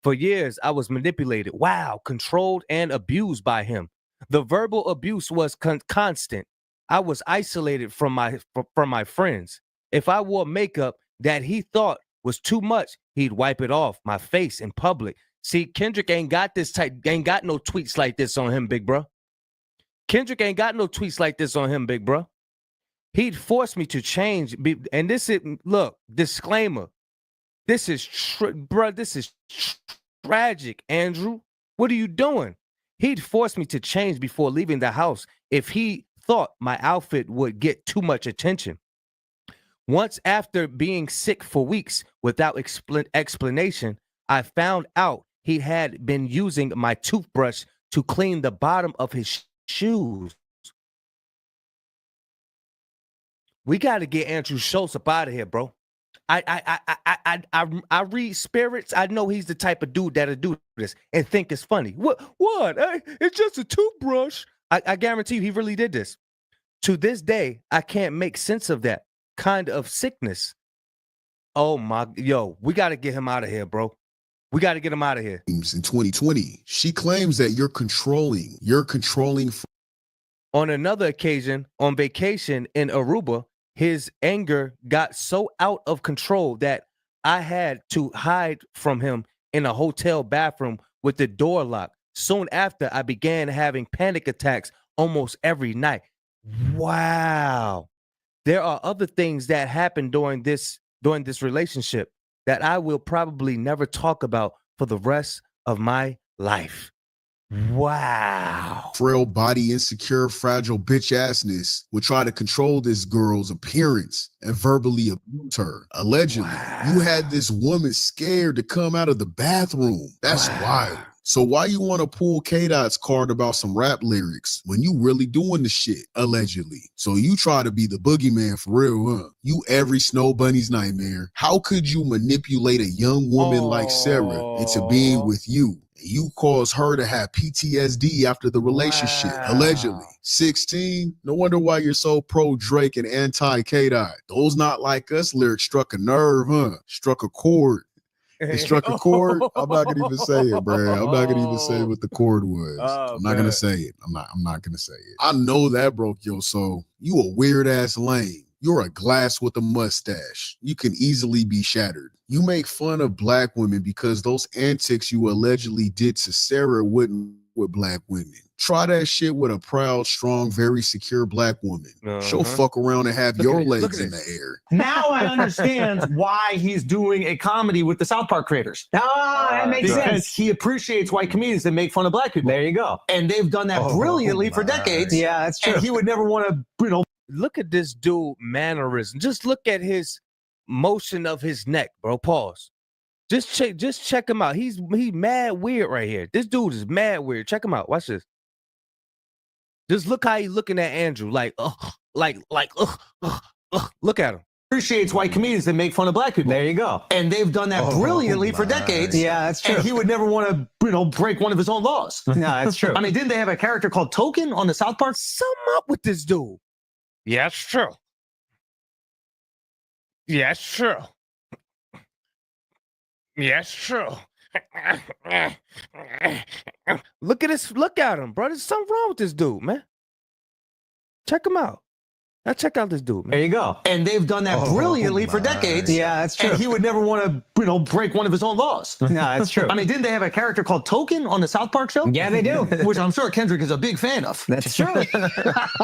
For years, I was manipulated. Wow, controlled and abused by him. The verbal abuse was constant. I was isolated from my friends. If I wore makeup that he thought was too much, he'd wipe it off my face in public. See, Kendrick ain't got no tweets like this on him, big bro. Kendrick ain't got no tweets like this on him, big bro. He'd force me to change. And this is, look, disclaimer. This is, this is tragic, Andrew. What are you doing? He'd force me to change before leaving the house if he thought my outfit would get too much attention. Once, after being sick for weeks without explanation, I found out he had been using my toothbrush to clean the bottom of his shoes. We got to get Andrew Schulz up out of here, bro. I read spirits. I know he's the type of dude that'll do this and think it's funny. What? Hey, it's just a toothbrush. I guarantee you he really did this. To this day, I can't make sense of that kind of sickness. Oh my, we got to get him out of here, bro. We got to get him out of here. In 2020, she claims that you're controlling. On another occasion, on vacation in Aruba, his anger got so out of control that I had to hide from him in a hotel bathroom with the door locked. Soon after, I began having panic attacks almost every night. Wow. There are other things that happened during this relationship that I will probably never talk about for the rest of my life. Wow. Frail body, insecure, fragile bitch assness would try to control this girl's appearance and verbally abuse her. Allegedly, you had this woman scared to come out of the bathroom. That's wild. So why you want to pull K-Dot's card about some rap lyrics when you really doing the shit, allegedly? So you try to be the boogeyman for real, huh? You every snow bunny's nightmare. How could you manipulate a young woman like Sarah into being with you? You cause her to have PTSD after the relationship, allegedly. 16, no wonder why you're so pro Drake and anti K-Dot. Those Not Like Us lyrics struck a nerve, huh? Struck a chord. It struck a chord. I'm not gonna even say it, bro. I'm not gonna even say what the chord was. I'm not gonna say it. I'm not gonna say it. I know that broke your soul. You a weird ass lame. You're a glass with a mustache. You can easily be shattered. You make fun of black women because those antics you allegedly did to Sarah wouldn't with black women. Try that shit with a proud, strong, very secure black woman. She'll fuck around and have your legs in the air. Now I understand why he's doing a comedy with the South Park creators. That makes sense. Because he appreciates white comedians that make fun of black people. There you go. And they've done that brilliantly for decades. Yeah, that's true. And he would never want to, Look at this dude mannerism. Just look at his motion of his neck, bro. Pause. Just check him out. He's mad weird right here. This dude is mad weird. Check him out. Watch this. Just look how he's looking at Andrew. Look at him. Appreciates white comedians that make fun of black people. There you go. And they've done that brilliantly for decades. Yeah, that's true. And he would never want to, break one of his own laws. No, that's true. I mean, didn't they have a character called Token on the South Park? Sum up with this dude. Yeah, it's true. Yeah, it's true. Yeah, it's true. Look at him, bro. There's something wrong with this dude, man. Check him out. Now check out this dude, man. There you go. And they've done that brilliantly for decades. Yeah, that's true. And he would never want to, break one of his own laws. No, that's true. I mean, didn't they have a character called Token on the South Park show? Yeah, they do. Which I'm sure Kendrick is a big fan of. That's true.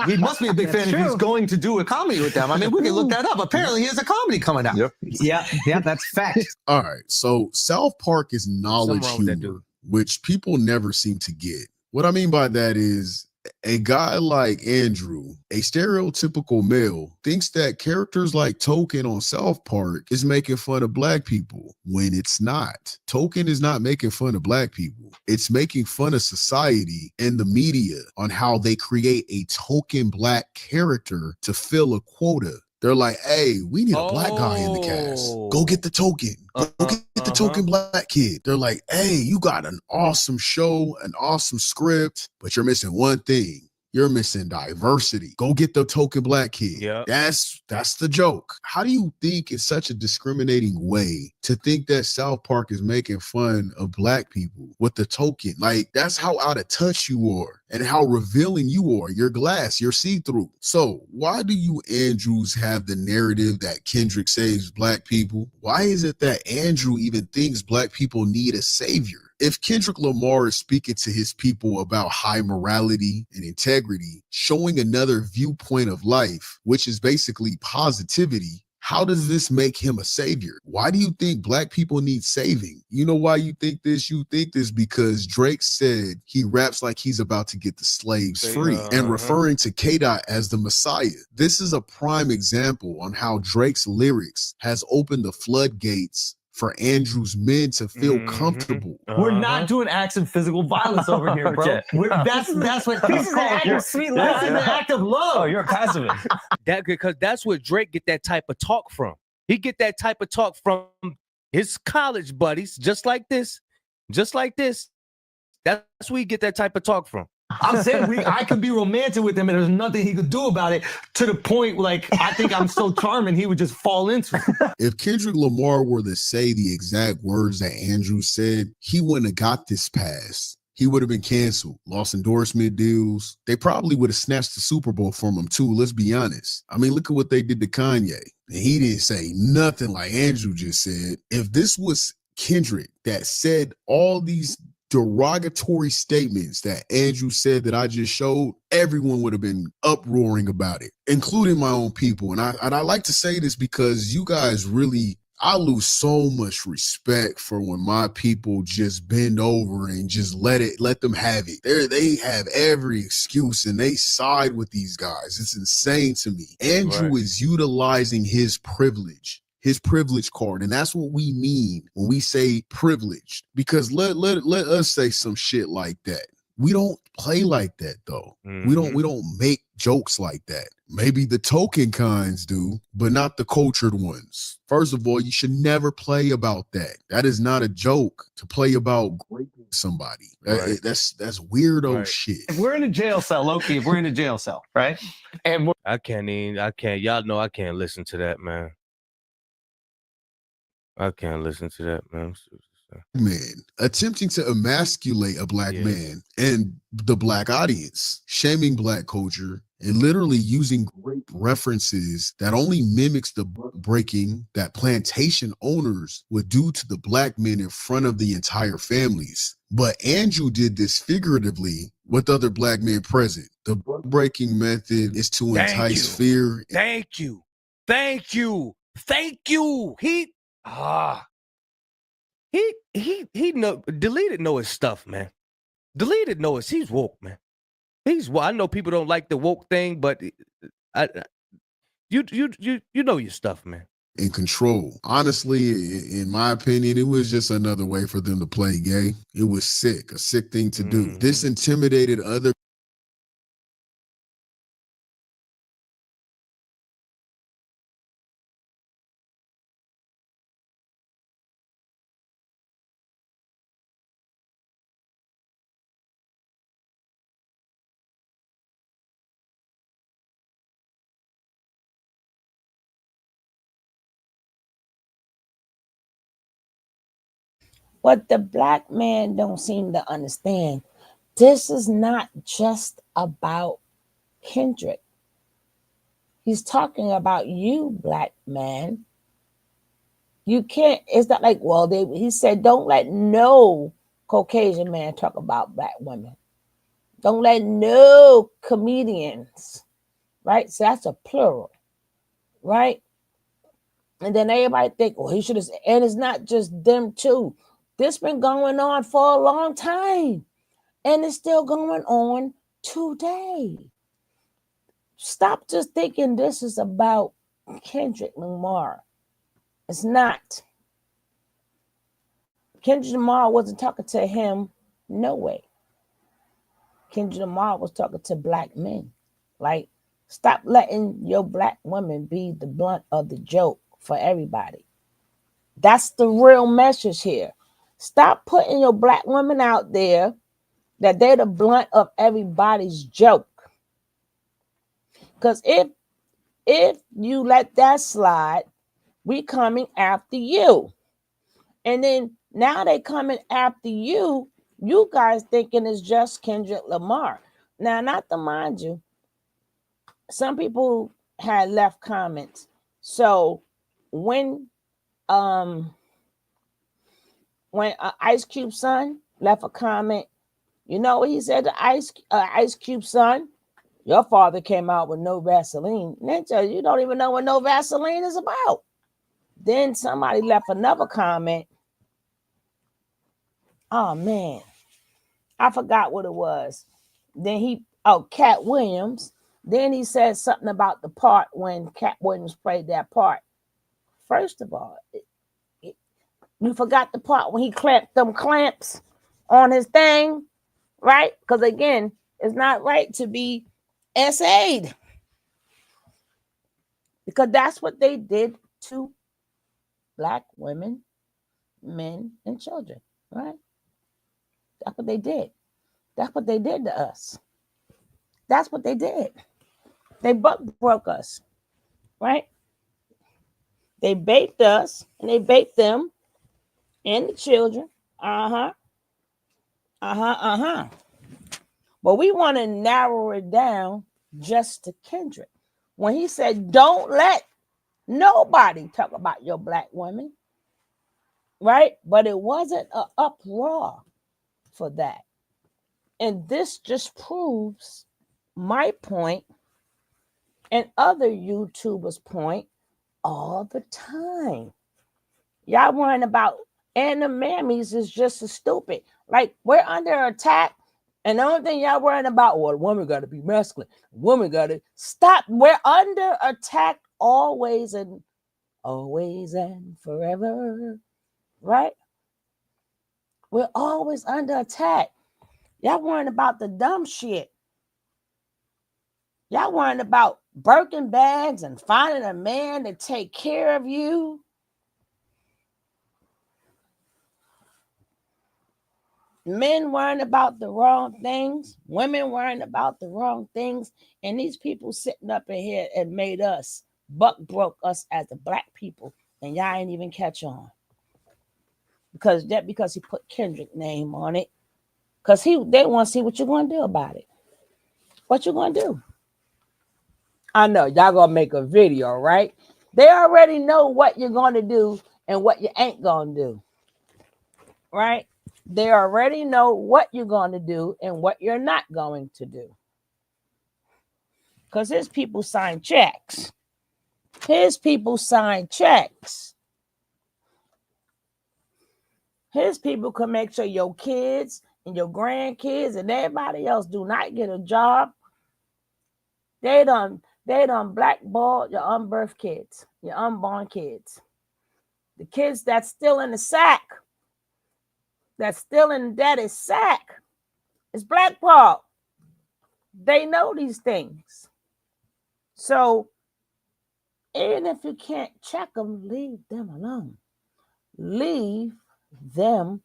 He must be a big fan if he's going to do a comedy with them. I mean, we can look that up. Apparently, he has a comedy coming out. Yep. Yeah, that's fact. All right. So South Park is knowledge Something wrong with that humor, dude. which people never seem to get. What I mean by that is a guy like Andrew, a stereotypical male, thinks that characters like Token on South Park is making fun of black people when it's not. Token is not making fun of black people. It's making fun of society and the media on how they create a token black character to fill a quota. They're like, hey, we need a black guy in the cast. Go get the token. Go get the token black kid. They're like, hey, you got an awesome show, an awesome script, but you're missing one thing. You're missing diversity. Go get the token black kid. Yeah. That's the joke. How do you think it's such a discriminating way to think that South Park is making fun of black people with the token? Like, that's how out of touch you are and how revealing you are. You're glass, you're see-through. So why do you Andrews have the narrative that Kendrick saves black people? Why is it that Andrew even thinks black people need a savior? If Kendrick Lamar is speaking to his people about high morality and integrity, showing another viewpoint of life, which is basically positivity, how does this make him a savior? Why do you think black people need saving? You know why you think this? You think this because Drake said he raps like he's about to get the slaves free and referring to K-Dot as the Messiah. This is a prime example on how Drake's lyrics has opened the floodgates for Andrew's men to feel comfortable. We're not doing acts of physical violence over here, bro. Okay. That's what This is an act of sweet love. This is an act of love. Oh, you're a pacifist. Because that's where Drake get that type of talk from. He get that type of talk from his college buddies, just like this. That's where he get that type of talk from. I'm saying I could be romantic with him and there's nothing he could do about it, to the point like I think I'm so charming he would just fall into it. If Kendrick Lamar were to say the exact words that Andrew said, he wouldn't have got this pass. He would have been canceled, lost endorsement deals. They probably would have snatched the Super Bowl from him too, let's be honest. I mean, look at what they did to Kanye. And he didn't say nothing like Andrew just said. If this was Kendrick that said all these derogatory statements that Andrew said that I just showed, everyone would have been uproaring about it, including my own people. And I like to say this because you guys really, I lose so much respect for when my people just bend over and just let them have it. They have every excuse and they side with these guys. It's insane to me. Andrew is utilizing his privilege card. And that's what we mean when we say privileged, because let us say some shit like that. We don't play like that though. We don't make jokes like that. Maybe the token kinds do, but not the cultured ones. First of all, you should never play about that. That is not a joke to play about breaking somebody. That's weirdo shit. If we're in a jail cell, Loki, if we're in a jail cell, right? And I can't. Y'all know I can't listen to that, man. I can't listen to that, man. Man attempting to emasculate a black man and the black audience, shaming black culture, and literally using great references that only mimics the breaking that plantation owners would do to the black men in front of the entire families. But Andrew did this figuratively with other black men present. The breaking method is to entice fear. Thank you. He know Deleted know his stuff, man. Deleted knows he's woke, man. I know people don't like the woke thing, but you know your stuff, man. In control. Honestly, in my opinion, it was just another way for them to play gay. It was a sick thing to do. This intimidated other. What the black man don't seem to understand, this is not just about Kendrick. He's talking about you, black man. You can't, it's not like, well, he said, don't let no Caucasian man talk about black women. Don't let no comedians, right? So that's a plural, right? And then everybody think, well, he should have, and it's not just them too. This been going on for a long time, and it's still going on today. Stop just thinking this is about Kendrick Lamar. It's not. Kendrick Lamar wasn't talking to him, no way. Kendrick Lamar was talking to black men. Like, stop letting your black women be the blunt of the joke for everybody. That's the real message here. Stop putting your black women out there that they're the blunt of everybody's joke. Because if you let that slide, we coming after you. And then now they coming after you. You guys thinking it's just Kendrick Lamar. Now, not to mind you, some people had left comments. So when Ice Cube son left a comment, you know what he said to Ice Cube son? Your father came out with no Vaseline. Ninja, you don't even know what no Vaseline is about. Then somebody left another comment. Oh man, I forgot what it was. Then Cat Williams. Then he said something about the part when Cat Williams played that part. First of all, you forgot the part when he clamped them clamps on his thing, right? Because again, it's not right to be SA'd. Because that's what they did to black women, men, and children, right? That's what they did. That's what they did to us. That's what they did. They broke us, right? They baked us and they baked them and the children. But we want to narrow it down just to Kendrick. When he said, don't let nobody talk about your black women, right? But it wasn't an uproar for that. And this just proves my point and other YouTubers' point all the time. Y'all worrying about, and the mammies is just as stupid. Like, we're under attack, and the only thing y'all worrying about, well, the woman got to be masculine. The woman got to stop. We're under attack always and forever, right? We're always under attack. Y'all worrying about the dumb shit. Y'all worrying about Birkin bags and finding a man to take care of you. Men worrying about the wrong things. Women worrying about the wrong things. And these people sitting up in here and made us, broke us as the black people. And y'all ain't even catch on. Because he put Kendrick name on it. Because they want to see what you're going to do about it. What you going to do? I know y'all gonna make a video, right? They already know what you're gonna do and what you ain't gonna do, right? They already know what you're gonna do and what you're not going to do. Because his people sign checks. His people sign checks. His people can make sure your kids and your grandkids and everybody else do not get a job. They done blackballed your unbirthed kids, your unborn kids. The kids that's still in the sack, that's still in daddy's sack, is blackballed. They know these things. So even if you can't check them, leave them alone. Leave them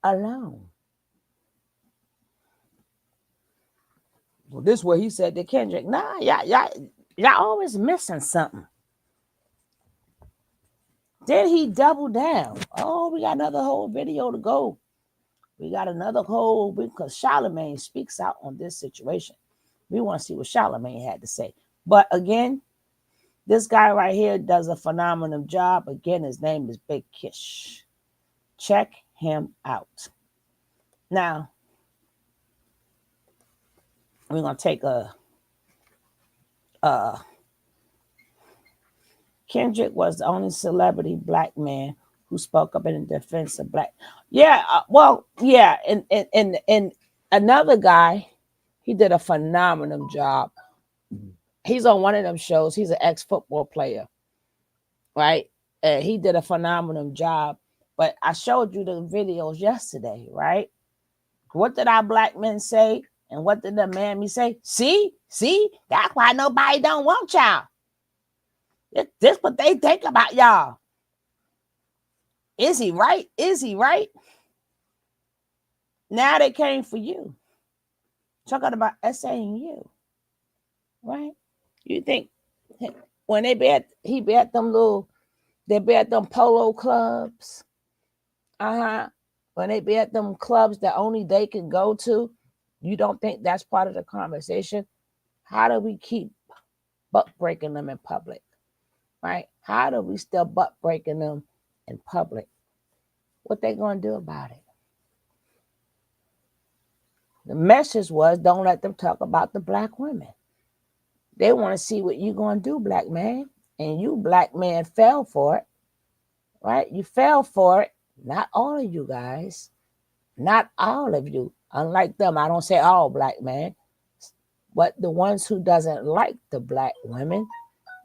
alone. Well, this is what he said to Kendrick. Nah, y'all always missing something. Then he doubled down. Oh, we got another whole video to go. We got another whole, because Charlemage speaks out on this situation. We want to see what Charlemage had to say. But again, This guy right here does a phenomenal job. Again, his name is Big Kish. Check him out. Now, we're going to take Kendrick was the only celebrity black man who spoke up in defense of black. Yeah, and another guy, he did a phenomenal job. He's on one of them shows. He's an ex-football player, right? He did a phenomenal job. But I showed you the videos yesterday, right? What did our black men say? And what did the mammy say? See, that's why nobody don't want y'all. This what they think about y'all. Is he right? Is he right? Now they came for you. Talking about essaying you, right? You think when he be at them polo clubs, when they be at them clubs that only they can go to, you don't think that's part of the conversation? How do we keep butt breaking them in public, right? How do we still butt breaking them in public? What they gonna do about it? The message was, don't let them talk about the black women. They want to see what you gonna do, black man. And you, black man, fell for it, right? You fell for it. Not all of you guys. Not all of you. Unlike them, I don't say all black men, but the ones who doesn't like the black women,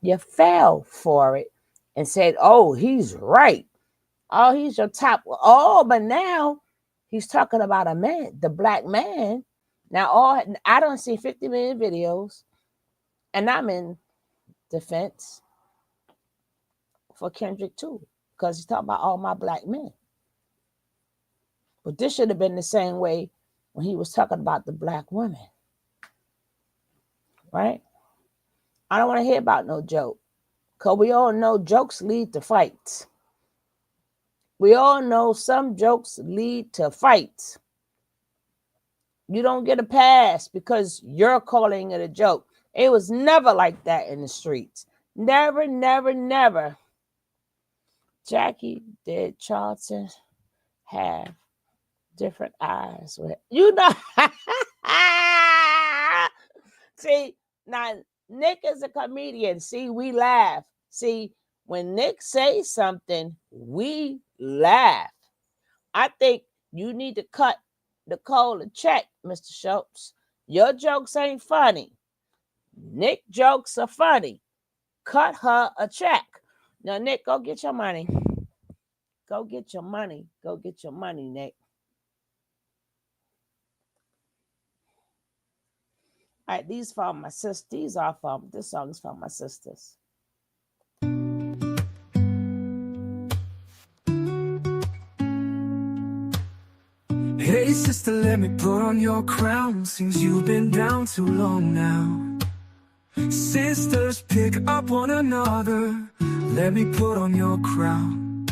you fell for it and said, oh, he's right. Oh, he's your top. Oh, but now he's talking about a man, the black man. Now, I don't see 50 million videos, and I'm in defense for Kendrick too, because he's talking about all my black men. But this should have been the same way when he was talking about the black women, right? I don't want to hear about no joke, because we all know jokes lead to fights. We all know some jokes lead to fights. You don't get a pass because you're calling it a joke. It was never like that in the streets. Never, never, never. Jackie, did Charlton have different eyes? You know. See, now Nick is a comedian. See, we laugh. See, when Nick says something, we laugh. I think you need to cut Nicole a check, Mr. Schulz. Your jokes ain't funny. Nick jokes are funny. Cut her a check. Now, Nick, go get your money. Go get your money. Go get your money, Nick. All right, these from my sisters. This song is from my sisters. Hey sister, let me put on your crown. Seems you've been down too long now. Sisters, pick up one another. Let me put on your crown.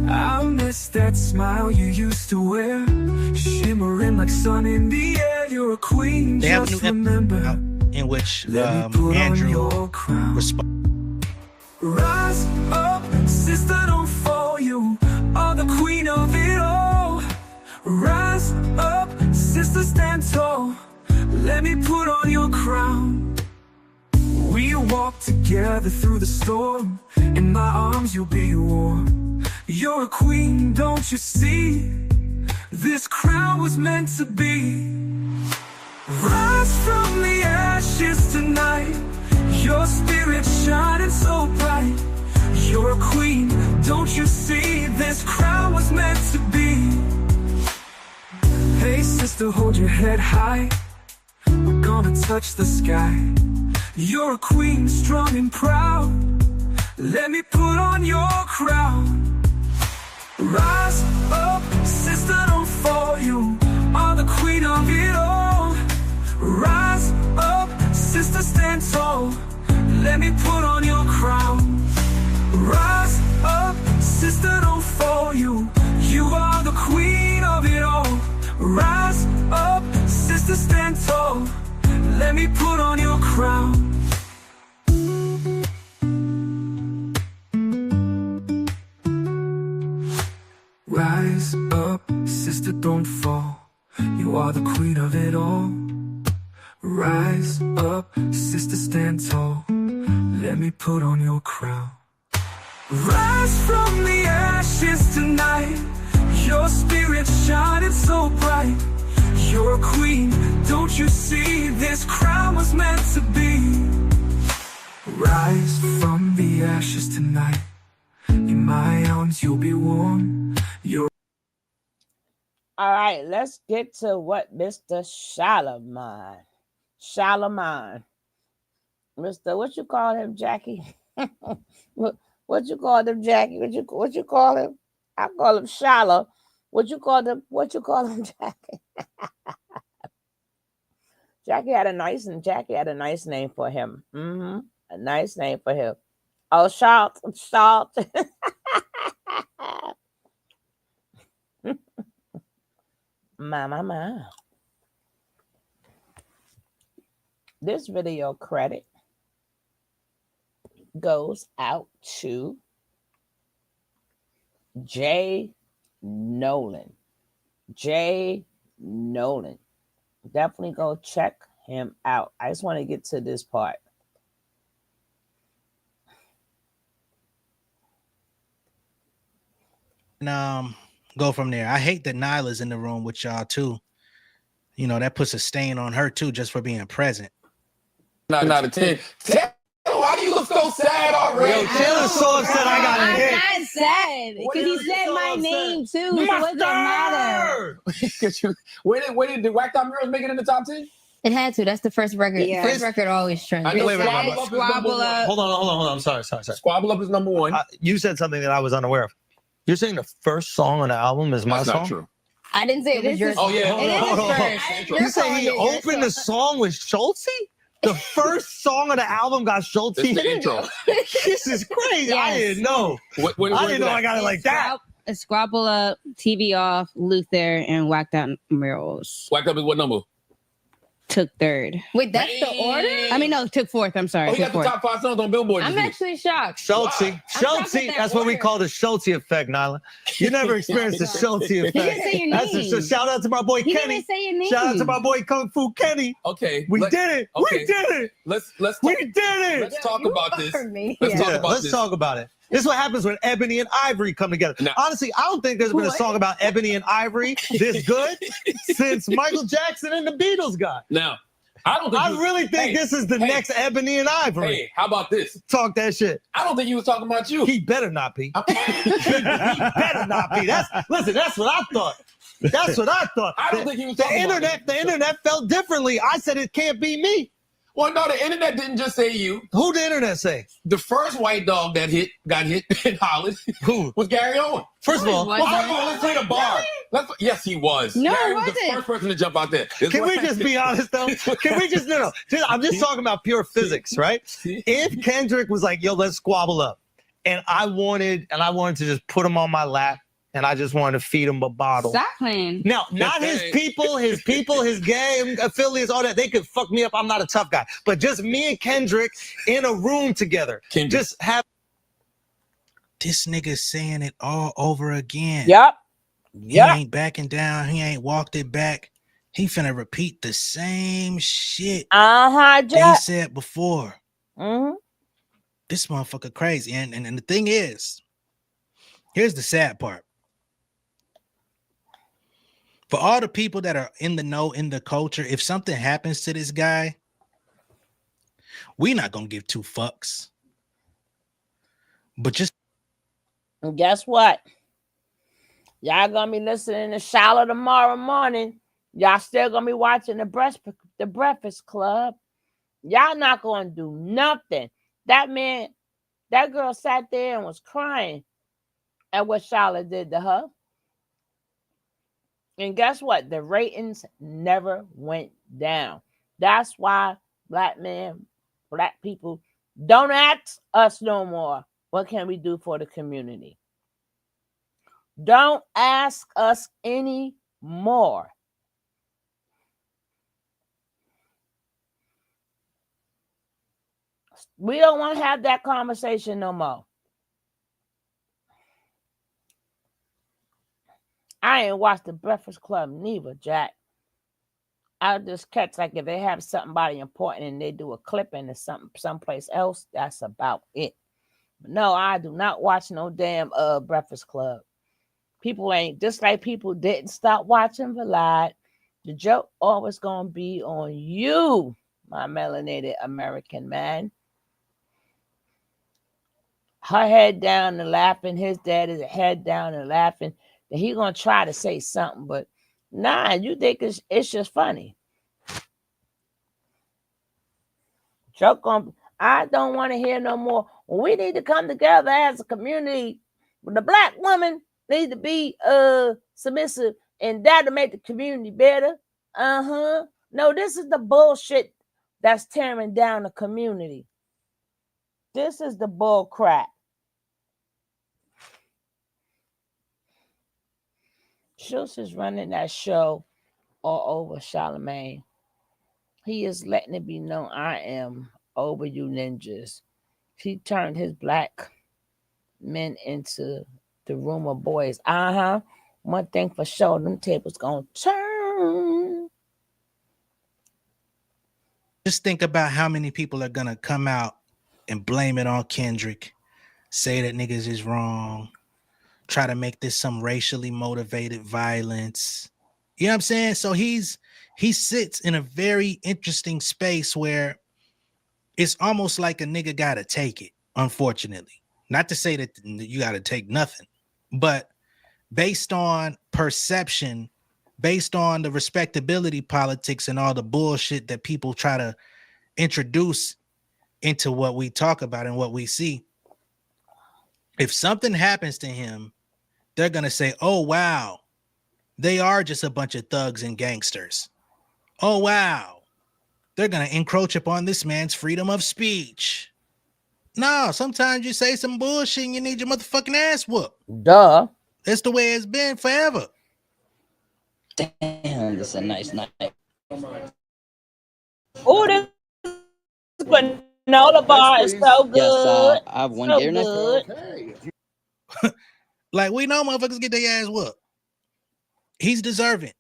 I'll miss that smile you used to wear, shimmering like sun in the air. You're a queen, they have just a new remember. In which Andrew responds. Rise up, sister, don't fall. You are the queen of it all. Rise up, sister, stand tall. Let me put on your crown. We walk together through the storm. In my arms you'll be warm. You're a queen, don't you see? This crown was meant to be. Rise from the ashes tonight. Your spirit shining so bright. You're a queen, don't you see? This crown was meant to be. Hey sister, hold your head high. We're gonna touch the sky. You're a queen, strong and proud. Let me put on your crown. Rise up, sister, don't fall. You are the queen of it all. Rise up, sister, stand tall. Let me put on your crown. Rise up, sister, don't fall. You are the queen of it all. Rise up, sister, stand tall. Let me put on your crown. Rise up, sister, don't fall. You are the queen of it all. Rise up, sister, stand tall. Let me put on your crown. Rise from the ashes tonight. Your spirit shining so bright. You're a queen, don't you see? This crown was meant to be. Rise from the ashes tonight. In my arms you'll be warm. You're All right, let's get to what Mr. Charlemage. Mr. What you call him, Jackie? what you call him, Jackie? What you call him? I call him Shala. What you call him, Jackie? Jackie had a nice name for him. A nice name for him. Oh, Schulz. My. This video credit goes out to Jay Nolan. Definitely go check him out. I just want to get to this part. And go from there. I hate that Nyla's in the room with y'all too. You know, that puts a stain on her too, just for being present. Not a 10. Why do you look so sad already? Yo, Taylor's so upset I got a hit. I'm not sad because he said my name too. So what does that matter? Where did Whacked Out Murals make it in the top 10? It had to. That's the first record. Yeah. First record always trends. I know Wait, Squabble Up. Hold on. I'm sorry. Squabble Up is number 1. You said something that I was unaware of. You're saying the first song on the album is my That's song? not true. I didn't say it was yours. Oh, yeah. Hold on. You say he opened the song with Schulz? The first song of the album got Schulz? It's the intro. This is crazy. Yes. I didn't know. I didn't know I got it like that. Squabble Up, TV Off, Luther, and Whacked Out Murals. Whacked Up is what number? Took third. Wait, that's the order? I mean, no, took fourth. I'm sorry. Oh, he got the top 5 songs on Billboard. I'm actually shocked. Schulz. That's what we call the Schulz effect, Nyla. You never experienced the Schulz effect. He didn't say your That's name. a shout out to my boy He Kenny. didn't say your name. Shout out to my boy Kung Fu Kenny. Okay. We did it. Okay. We did it. Let's We did it. Let's talk about this. Let's talk about it. This is what happens when Ebony and Ivory come together. Now, honestly, I don't think there's been a song about Ebony and Ivory this good since Michael Jackson and the Beatles got. Now, I really think this is the next Ebony and Ivory. Hey, how about this? Talk that shit. I don't think he was talking about you. He better not be. He better not be. That's what I thought. That's what I thought. I don't think he was talking about you. The internet felt differently. I said it can't be me. Well, no, the internet didn't just say you. Who the internet say? The first white dog that got hit in Holland was Gary Owen. First of all, let's play the bar. Yes, he was. No, Gary it was the wasn't. first person to jump out there. Can we just be honest though? Can we just no? I'm just talking about pure physics, right? If Kendrick was like, "Yo, let's squabble up," and I wanted to just put him on my lap, and I just wanted to feed him a bottle. Stop playing. Now, not his people, his gang affiliates, all that. They could fuck me up. I'm not a tough guy, but just me and Kendrick in a room together. Just have. This nigga saying it all over again. Yep. He ain't backing down. He ain't walked it back. He finna repeat the same shit Jack. he said before. Mm-hmm. This motherfucker crazy. And the thing is, here's the sad part. For all the people that are in the know, in the culture, if something happens to this guy, we not gonna give 2 fucks. But just and guess what? Y'all gonna be listening to Shala tomorrow morning. Y'all still gonna be watching the Breakfast Club. Y'all not gonna do nothing. That girl sat there and was crying at what Shala did to her. And guess what? The ratings never went down. That's why black people don't ask us no more. What can we do for the community? Don't ask us anymore. We don't want to have that conversation no more. I ain't watched the Breakfast Club neither, Jack. I'll just catch like if they have somebody important and they do a clipping or something someplace else, that's about it. No, I do not watch no damn Breakfast Club. People ain't just like people didn't stop watching Vlad. The joke always gonna be on you, my melanated American man. Her head down and laughing, his dad is head down and laughing. Then he gonna try to say something, but nah, you think it's just funny. Joke on. I don't want to hear no more. We need to come together as a community. The black woman need to be submissive, and that'll make the community better. No, this is the bullshit that's tearing down the community. This is the bull crap. Schulz is running that show all over Charlemage. He is letting it be known, I am over you ninjas. He turned his black men into the room of boys. One thing for sure, them tables gonna turn. Just think about how many people are gonna come out and blame it on Kendrick, say that niggas is wrong, try to make this some racially motivated violence. You know what I'm saying? So he sits in a very interesting space where it's almost like a nigga gotta take it, unfortunately. Not to say that you gotta take nothing, but based on perception, based on the respectability politics and all the bullshit that people try to introduce into what we talk about and what we see, if something happens to him, they're gonna say, oh wow, they are just a bunch of thugs and gangsters. Oh wow, they're gonna encroach upon this man's freedom of speech. No, sometimes you say some bullshit and you need your motherfucking ass whooped. Duh. That's the way it's been forever. Damn, this is a nice night. Oh, this granola bar is so good. Yes, I have one so beer next. good. Like, we know motherfuckers get their ass whooped. He's deserving,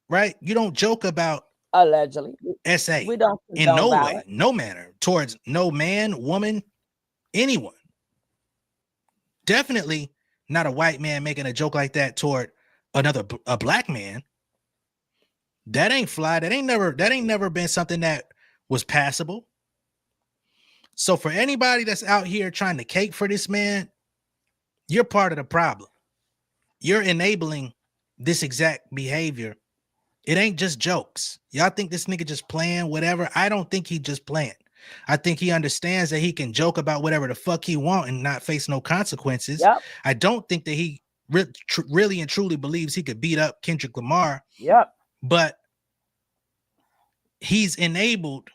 right? You don't joke about allegedly SA we don't in no way, violence. no manner towards no man, woman, anyone. Definitely not a white man making a joke like that toward a black man. That ain't fly. That ain't never been something that was passable. So for anybody that's out here trying to cake for this man, you're part of the problem. You're enabling this exact behavior. It ain't just jokes. Y'all think this nigga just playing whatever? I don't think he just playing. I think he understands that he can joke about whatever the fuck he want and not face no consequences. Yep. I don't think that he really and truly believes he could beat up Kendrick Lamar. Yep. But he's enabled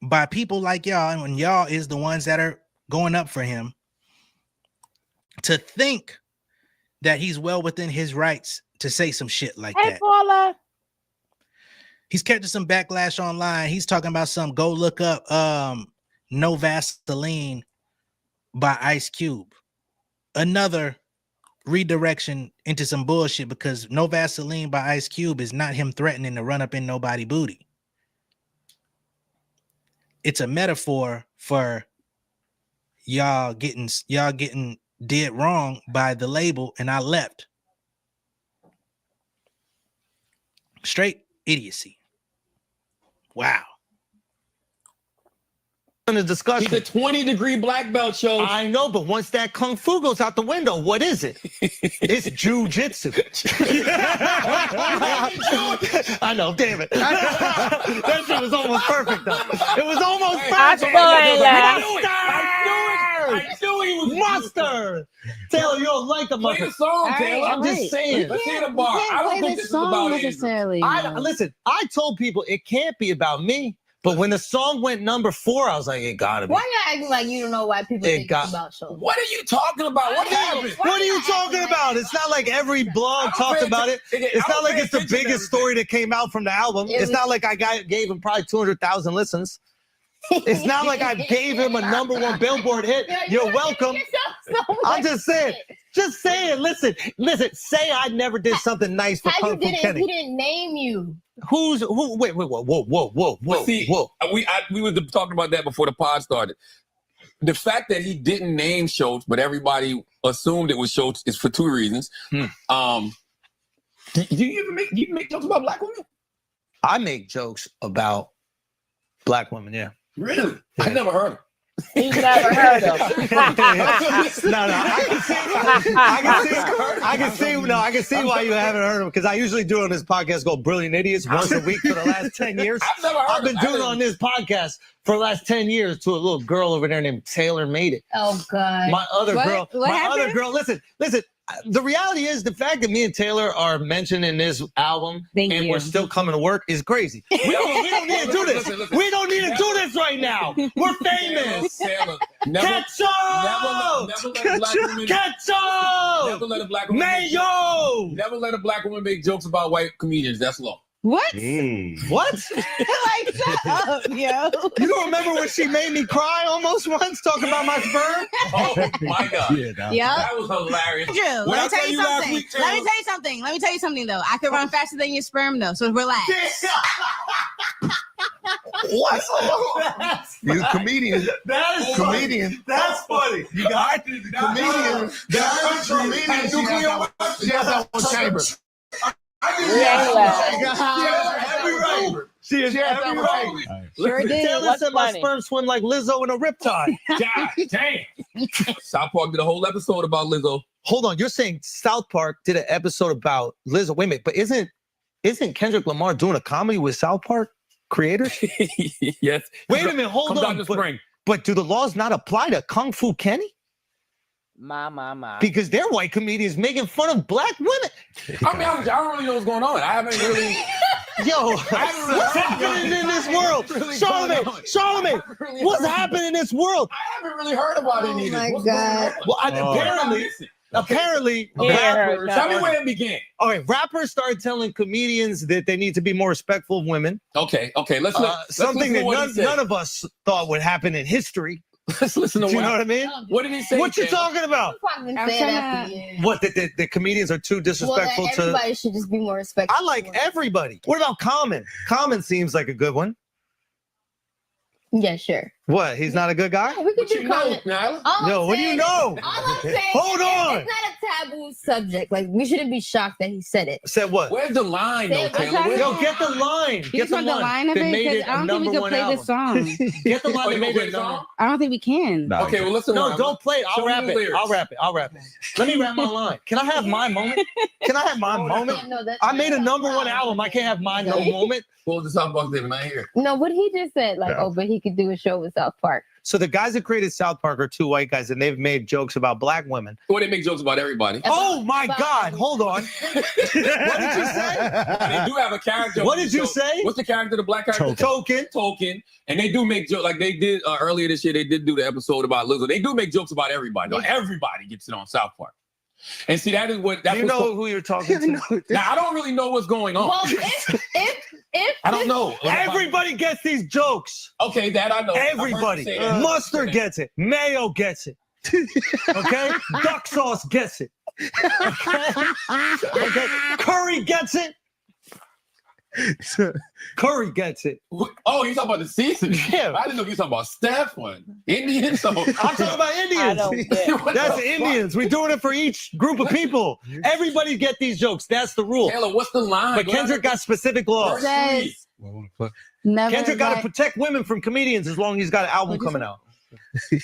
by people like y'all, and y'all is the ones that are going up for him, to think that he's well within his rights to say some shit like that. Paula. He's catching some backlash online. He's talking about some go look up No Vaseline by Ice Cube. Another redirection into some bullshit, because No Vaseline by Ice Cube is not him threatening to run up in nobody booty. It's a metaphor for y'all getting did wrong by the label, and I left. Straight idiocy. Wow. In the discussion. He's a 20-degree black belt show. I know, but once that kung fu goes out the window, what is it? It's jujitsu. I know, damn it. That shit was almost perfect, though. It was almost perfect. I knew he was mustard. Taylor, you don't like the Play mustard. the song, Taylor. I'm just saying. Let's hear the bar. I don't think this is about necessarily. Listen, I told people it can't be about me. But when the song went number 4, I was like, it gotta be. Why you acting like you don't know why people think it's about Schulz? What are you talking about? What happened? What are you talking about? It's not like every blog talked about it. It's not like it's the biggest story that came out from the album. It's not like I gave him probably 200,000 listens. It's not like I gave him a #1 Billboard hit. You're welcome. I'm just saying. Just say it. Listen. Say I never did something nice for How you Kung Fu didn't? Kenny. He didn't name you. Who? Wait, whoa. But see, we were talking about that before the pod started. The fact that he didn't name Schulz, but everybody assumed it was Schulz, is for two reasons. Do you make jokes about black women? I make jokes about black women. Yeah. Really? I never heard them. He's never heard of. No, I can see why you haven't heard him, because I usually do on this podcast called Brilliant Idiots once a week for the last 10 years. I've been doing on this podcast for the last 10 years to a little girl over there named Taylor Made It. Oh God. My other girl. Happened? Listen. The reality is the fact that me and Taylor are mentioned in this album and we're still coming to work is crazy. We don't need to do this. Listen. We don't need to do this right now. We're famous. Taylor, Ketchup! Never let a black woman Mayo! Never let a black woman make jokes about white comedians. That's law. What? What? Like, shut up, yo. You don't remember when she made me cry almost once talking about my sperm? Oh my God. Yeah. That was hilarious. Drew, When I let me tell you last something. week, Let me tell you something though. I could run faster than your sperm though, so relax. What? You're a comedian. That is comedian. That's funny. You got comedian. That's comedian. She has that one chamber. She has every right. Sure did. Taylor What's said my funny? sperm swim like Lizzo in a riptide. God damn. South Park did a whole episode about Lizzo. Hold on, you're saying South Park did an episode about Lizzo? Wait a minute, but isn't Kendrick Lamar doing a comedy with South Park creators? Yes. Wait a minute, hold Comes out on. this spring. But do the laws not apply to Kung Fu Kenny? My. Because they're white comedians making fun of black women. I mean, I don't really know what's going on. I haven't really. Yo, what's happening in this world? Charlemagne, what's happening in this world? I haven't really heard about any of this. my What's God. going on? Well, apparently, rappers. Tell me where it began. All right, rappers started telling comedians that they need to be more respectful of women. Okay. Let's Something listen to that what he said. none of us thought would happen in history. Let's listen to Do you know what I mean? What did he say? What you Taylor? talking about? I'm saying What, the comedians are too disrespectful that to... everybody should just be more respectful. I like everybody. What about Common? Common seems like a good one. Yeah, sure. What, he's not a good guy? We could do comment. Yo, what do you know? All I'm saying Hold on. It's not a taboo subject. Like, we shouldn't be shocked that he said it. Said what? Where's the line, though, Say- Taylor? Yo, get the line. You Get just the want the line of that it? made Because it I a don't think we number could one play album. this song. Get the line Oh, that you made gonna it play the song? I don't think we can. Okay, well, listen. No, don't play it. I'll Show me rap the it. lyrics. I'll rap it. Let me rap my line. Can I have my moment? Can I have my moment? No, that's I made a number one album. I can't have my no moment. What was the South Park thing? I hear. No, what he just said, like, Yeah. but he could do a show with South Park. So the guys that created South Park are two white guys, and they've made jokes about black women. Well, they make jokes about everybody. Oh my God! Hold on. What did you say? They do have a character. What on did the you show. say? What's the character? The black character? Token. And they do make jokes. Like they did earlier this year. They did do the episode about Lizzo. They do make jokes about everybody. Like, everybody gets it on South Park. And see, that's Do what's you know who you're talking to? Now I don't really know what's going on. Well, if I don't know. Everybody gets these jokes. Okay, that I know. Everybody. I've heard you say that. Mustard gets it. Mayo gets it. Okay? Duck sauce gets it. Okay? Curry gets it. Curry gets it. Oh, you talking about the season? Yeah. I didn't know you were talking about Steph one. Indian. So I'm talking about Indians. That's Indians. We're doing it for each group of people. Everybody get these jokes. That's the rule. Taylor, what's the line? But Kendrick got specific laws. says never Kendrick got to let- protect women from comedians as long as he's got an album coming out. I'm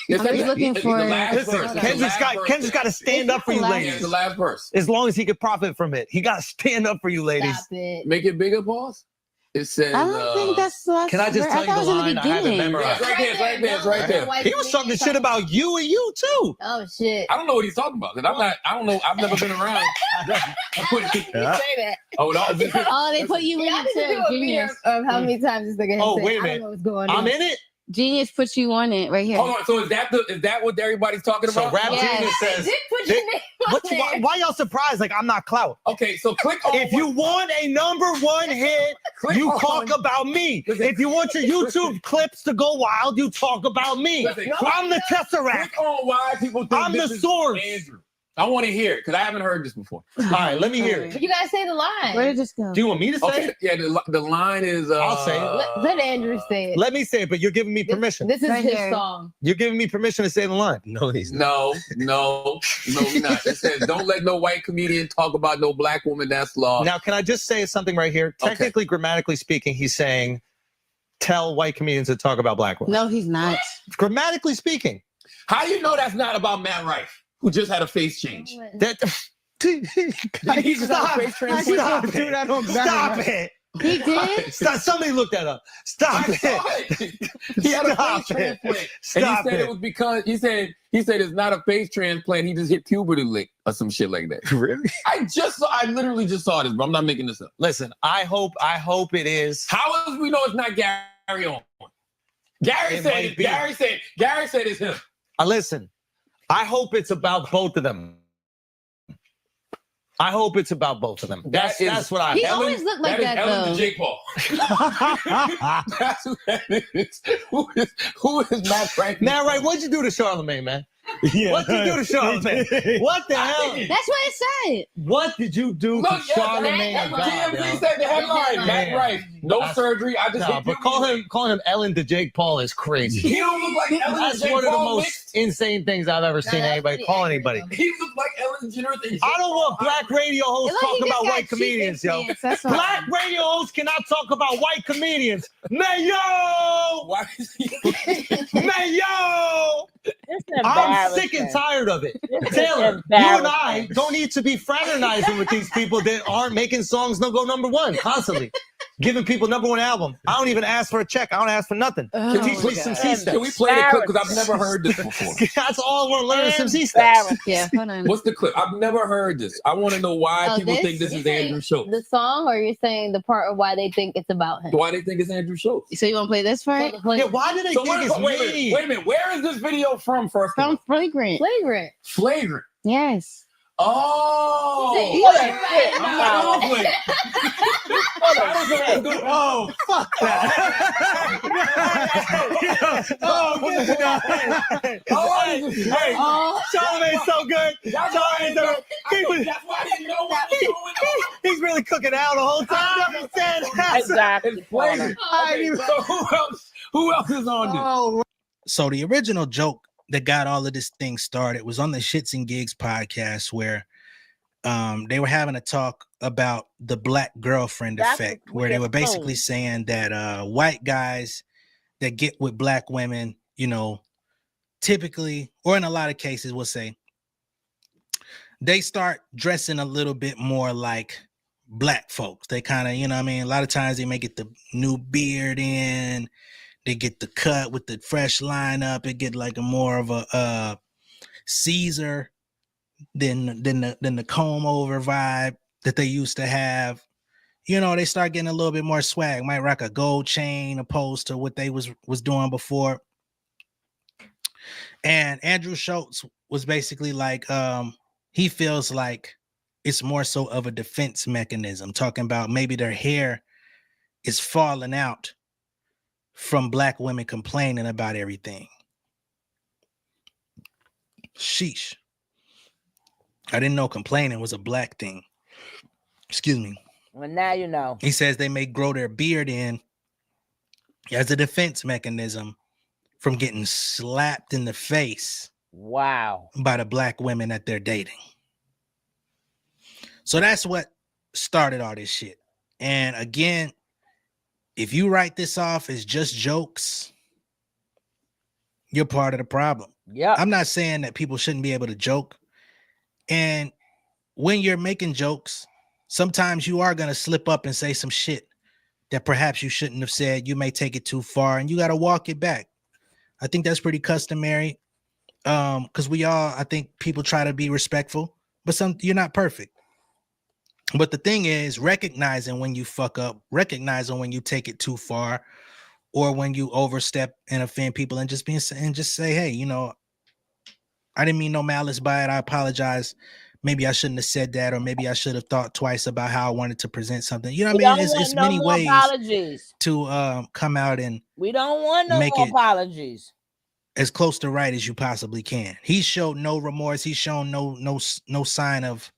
just looking for. Listen, Kendrick's got to stand up for you It's ladies. the last verse. As long as he could profit from it. He got to stand up for you ladies. Stop it. Make it bigger, pause. It says. I don't think that's the last Can I just tell you the line? I have it memorized. It's right there. He was talking shit about you and you too. Oh shit. I don't know what he's talking about. 'Cause I don't know. I've never been around. Say that. Oh, Oh, they put you in Y'all it need to do too. a video Genius. of how many times this nigga has Oh, said, wait a I minute. don't know what's going on. I'm in it. Genius put you on it right here. Hold on. So is that what everybody's talking So about? Rap Yes. Genius says. Did put your name on Why there. y'all surprised? Like I'm not clout. Okay, so click on. If you want a number one hit, you talk about me. If you want your YouTube clips to go wild, you talk about me. Listen, I'm the Tesseract. Click on why people think I'm this the is source. Andrew. I want to hear it because I haven't heard this before. All right, let me hear it. But you gotta say the line. Where did this go? Do you want me to say Okay. it? Yeah, the line is. I'll say it. Let Andrew say it. Let me say it, but you're giving me permission. This is Right his here. song. You're giving me permission to say the line. No, he's not. No, we're not. It says, "Don't let no white comedian talk about no black woman." That's law. Now, can I just say something right here? Okay. Technically, grammatically speaking, he's saying, tell white comedians to talk about black women. No, he's not. Grammatically speaking. How do you know that's not about Matt Rife, who just had a face change? That He just had a face transplant. Stop it. Stop it. He did? Stop. Somebody look that up. Stop I saw it. it. He had a face transplant. And he Stop said it was because he said it's not a face transplant. He just hit puberty lick or some shit like that. Really? I literally just saw this, but I'm not making this up. Listen, I hope it is. How else we know it's not Gary on? Gary said it's him. Listen, I hope it's about both of them. I hope it's about both of them. That's what I. He always looked like that Ellen though. to Jake Paul. That's who that is. Who is Matt Rife? Matt Rife, what'd you do to Charlemagne, man? Yeah. What'd you do to Charlemagne? What the hell? That's what it said. What did you do to Charlemagne? That's what TMZ said the headline. Matt Rife, no surgery. I just hit but puberty. calling him Ellen to Jake Paul is crazy. He don't look like Ellen That's to Jake one of the Paul most mixed. insane things I've ever seen anybody call anybody. He looked like Ellen DeGeneres. and Jake I don't want Paul. black radio hosts It look like talking he about just white got cheap comedians, yo. experience, that's all. Black radio hosts cannot talk about white comedians. Mayo! Why is he? Mayo! It's I'm sick and embarrassing. tired of it. This is Taylor, you and I embarrassing. don't need to be fraternizing with these people that aren't making songs that go #1 constantly. Giving people #1 album. I don't even ask for a check. I don't ask for nothing. Oh, Teach me some C Can we steps. play the clip? Because I've never heard this before. That's all I want to learn is some C steps. Yeah, hold on. What's the clip? I've never heard this. I want to know why people think this is Andrew Schulz. The song, or you're saying the part of why they think it's about him? Why they think it's Andrew Schulz? So you want to play this part? Yeah, why do they So think it's wait me? a minute. Where is this video from first? of all? From Flagrant. Flagrant. Flagrant. Yes. Oh. Oh, fuck that. Charlemagne's so good. Charlemagne's so good. That's why I didn't know what was going on. He's really cooking out the whole time. Exactly. Flagrant. Okay, so who else is on this? Oh, So the original joke that got all of this thing started was on the Shits and Gigs podcast, where they were having a talk about the black girlfriend That's effect, what where we they were exposed. basically saying that white guys that get with black women, you know, typically, or in a lot of cases, will say they start dressing a little bit more like black folks. They kind of, you know what I mean? A lot of times they may get the new beard in, they get the cut with the fresh lineup, it get like a more of a Caesar than the comb over vibe that they used to have. You know, they start getting a little bit more swag, might rock a gold chain opposed to what they was doing before. And Andrew Schulz was basically like, he feels like it's more so of a defense mechanism, talking about maybe their hair is falling out from black women complaining about everything. Sheesh. I didn't know complaining was a black thing. Excuse me. Well, now you know. He says they may grow their beard in as a defense mechanism from getting slapped in the face. Wow. By the black women that they're dating. So that's what started all this shit. And again, if you write this off as just jokes, you're part of the problem. Yeah. I'm not saying that people shouldn't be able to joke. And when you're making jokes, sometimes you are going to slip up and say some shit that perhaps you shouldn't have said. You may take it too far and you got to walk it back. I think that's pretty customary. Because we all, I think people try to be respectful, but you're not perfect. But the thing is, recognizing when you fuck up, recognizing when you take it too far, or when you overstep and offend people, and just say, hey, you know, I didn't mean no malice by it. I apologize. Maybe I shouldn't have said that, or maybe I should have thought twice about how I wanted to present something. You know what I mean? It's no many more ways apologies. to come out and we don't want no make more it apologies. as close to right as you possibly can. He showed no remorse. He's shown no sign of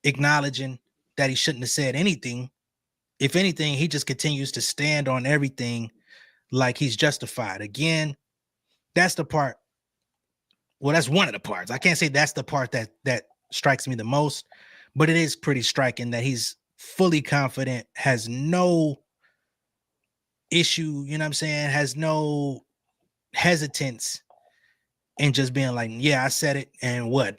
acknowledging that he shouldn't have said anything. If anything, he just continues to stand on everything like he's justified. Again, that's the part. Well, that's one of the parts. I can't say that's the part that strikes me the most, but it is pretty striking that he's fully confident, has no issue, you know what I'm saying, has no hesitance in just being like, yeah, I said it, and what?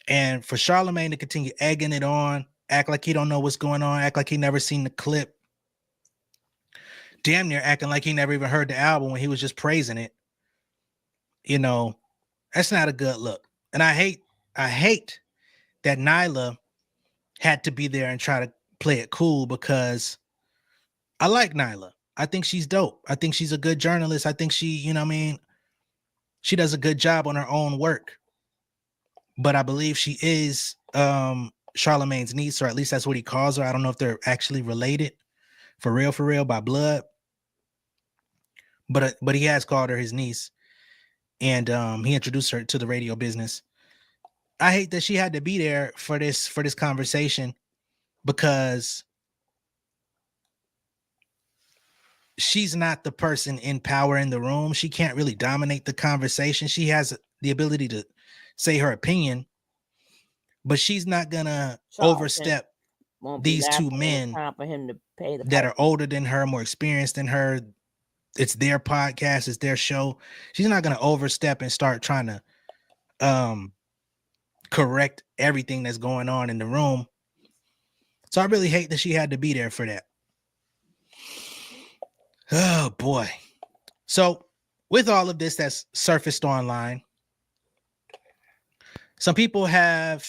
And for Charlemagne to continue egging it on, act like he don't know what's going on, act like he never seen the clip, damn near acting like he never even heard the album when he was just praising it, you know, that's not a good look. And I hate that Nyla had to be there and try to play it cool, because I like Nyla. I think she's dope. I think she's a good journalist. I think she, you know what I mean, she does a good job on her own work. But I believe she is Charlemagne's niece, or at least that's what he calls her. I don't know if they're actually related for real by blood. But he has called her his niece, and he introduced her to the radio business. I hate that she had to be there for this conversation, because she's not the person in power in the room. She can't really dominate the conversation. She has the ability to say her opinion, but she's not gonna overstep these two men for him to pay the that are older than her, more experienced than her. It's their podcast, it's their show. She's not gonna overstep and start trying to correct everything that's going on in the room. So I really hate that she had to be there for that. Oh boy. So with all of this that's surfaced online, some people have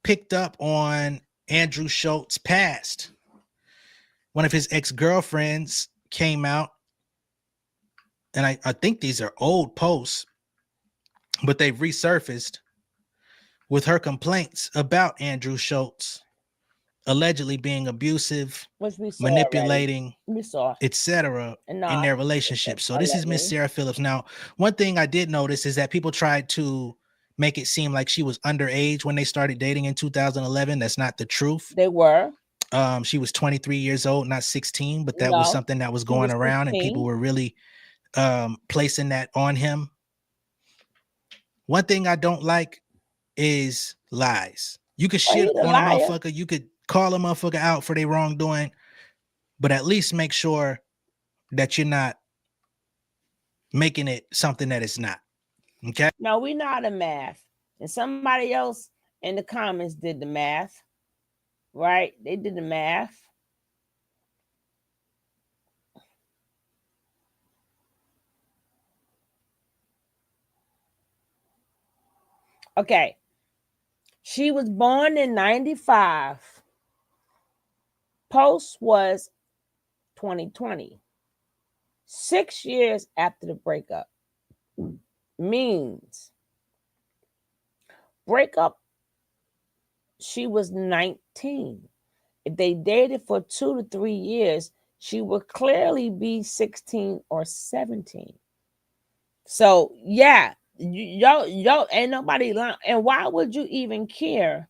picked up on Andrew Schultz's past. One of his ex-girlfriends came out, and I think these are old posts, but they've resurfaced with her complaints about Andrew Schulz allegedly being abusive, which we saw manipulating, etc. in their relationship. So this is Miss Sarah Phillips. Now, one thing I did notice is that people tried to make it seem like she was underage when they started dating in 2011. That's not the truth. They were. She was 23 years old, not 16, but that was something that was going around, and people were really placing that on him. One thing I don't like is lies. You could shit on a motherfucker, you could call a motherfucker out for their wrongdoing, but at least make sure that you're not making it something that it's not. Okay? No, we know the math. And somebody else in the comments did the math. Right? They did the math. Okay. She was born in 95. Post was 2020. 6 years after the breakup. Means breakup, she was 19. If they dated for 2 to 3 years, she would clearly be 16 or 17. So yeah, y'all ain't nobody lying. And why would you even care?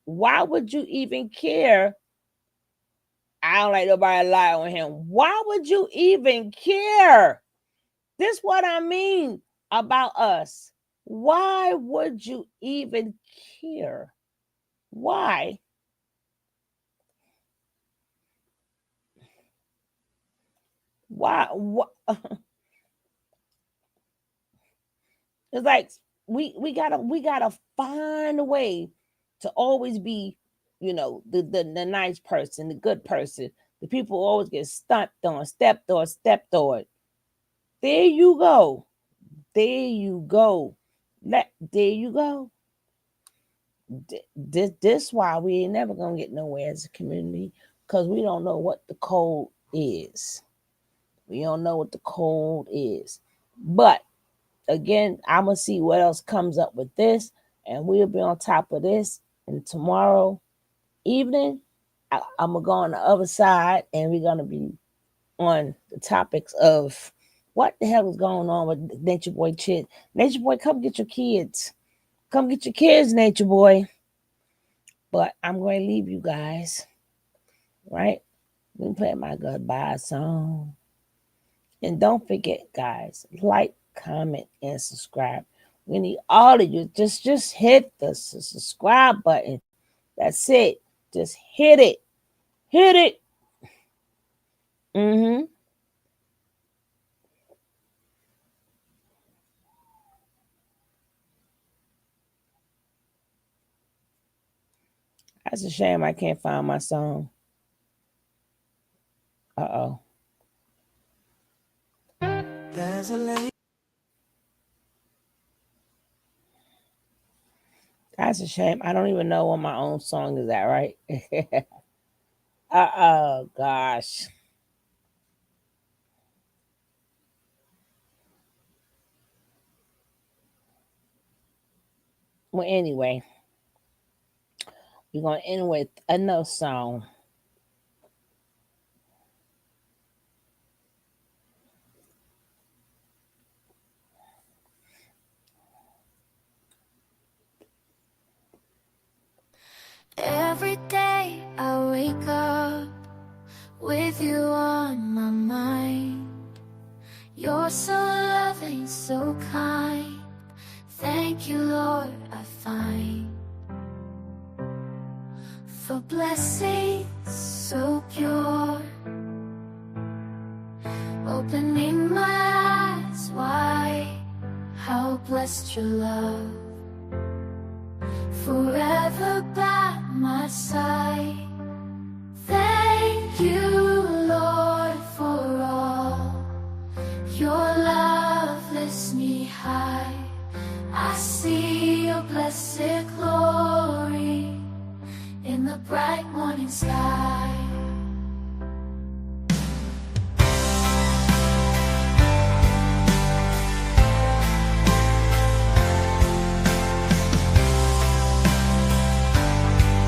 Why would you even care? I don't like nobody lie on him. Why would you even care? This is what I mean about us. Why would you even care? Why? Why? It's like we gotta find a way to always be, you know, the nice person, the good person. The people always get stepped on. There you go. There you go. There you go. This why we ain't never gonna get nowhere as a community, because we don't know what the code is. We don't know what the code is. But again, I'm gonna see what else comes up with this, and we'll be on top of this. And tomorrow evening, I'm gonna go on the other side, and we're gonna be on the topics of what the hell is going on with Nature Boy Chit. Nature Boy, come get your kids. Come get your kids, Nature Boy. But I'm going to leave you guys, right? We can play my goodbye song. And don't forget, guys, like, comment, and subscribe. We need all of you. Just hit the subscribe button. That's it. Just hit it. Hit it. That's a shame I can't find my song. Uh-oh. There's a lady. That's a shame. I don't even know what my own song is at, right? Uh-oh, gosh. Well, anyway, we're going to end with another song. Every day I wake up with you on my mind. You're so loving, so kind. Thank you, Lord, I find. For blessings so pure, opening my eyes wide. How blessed your love, forever by my side. Thank you, Lord, for all your love lifts me high. I see your blessed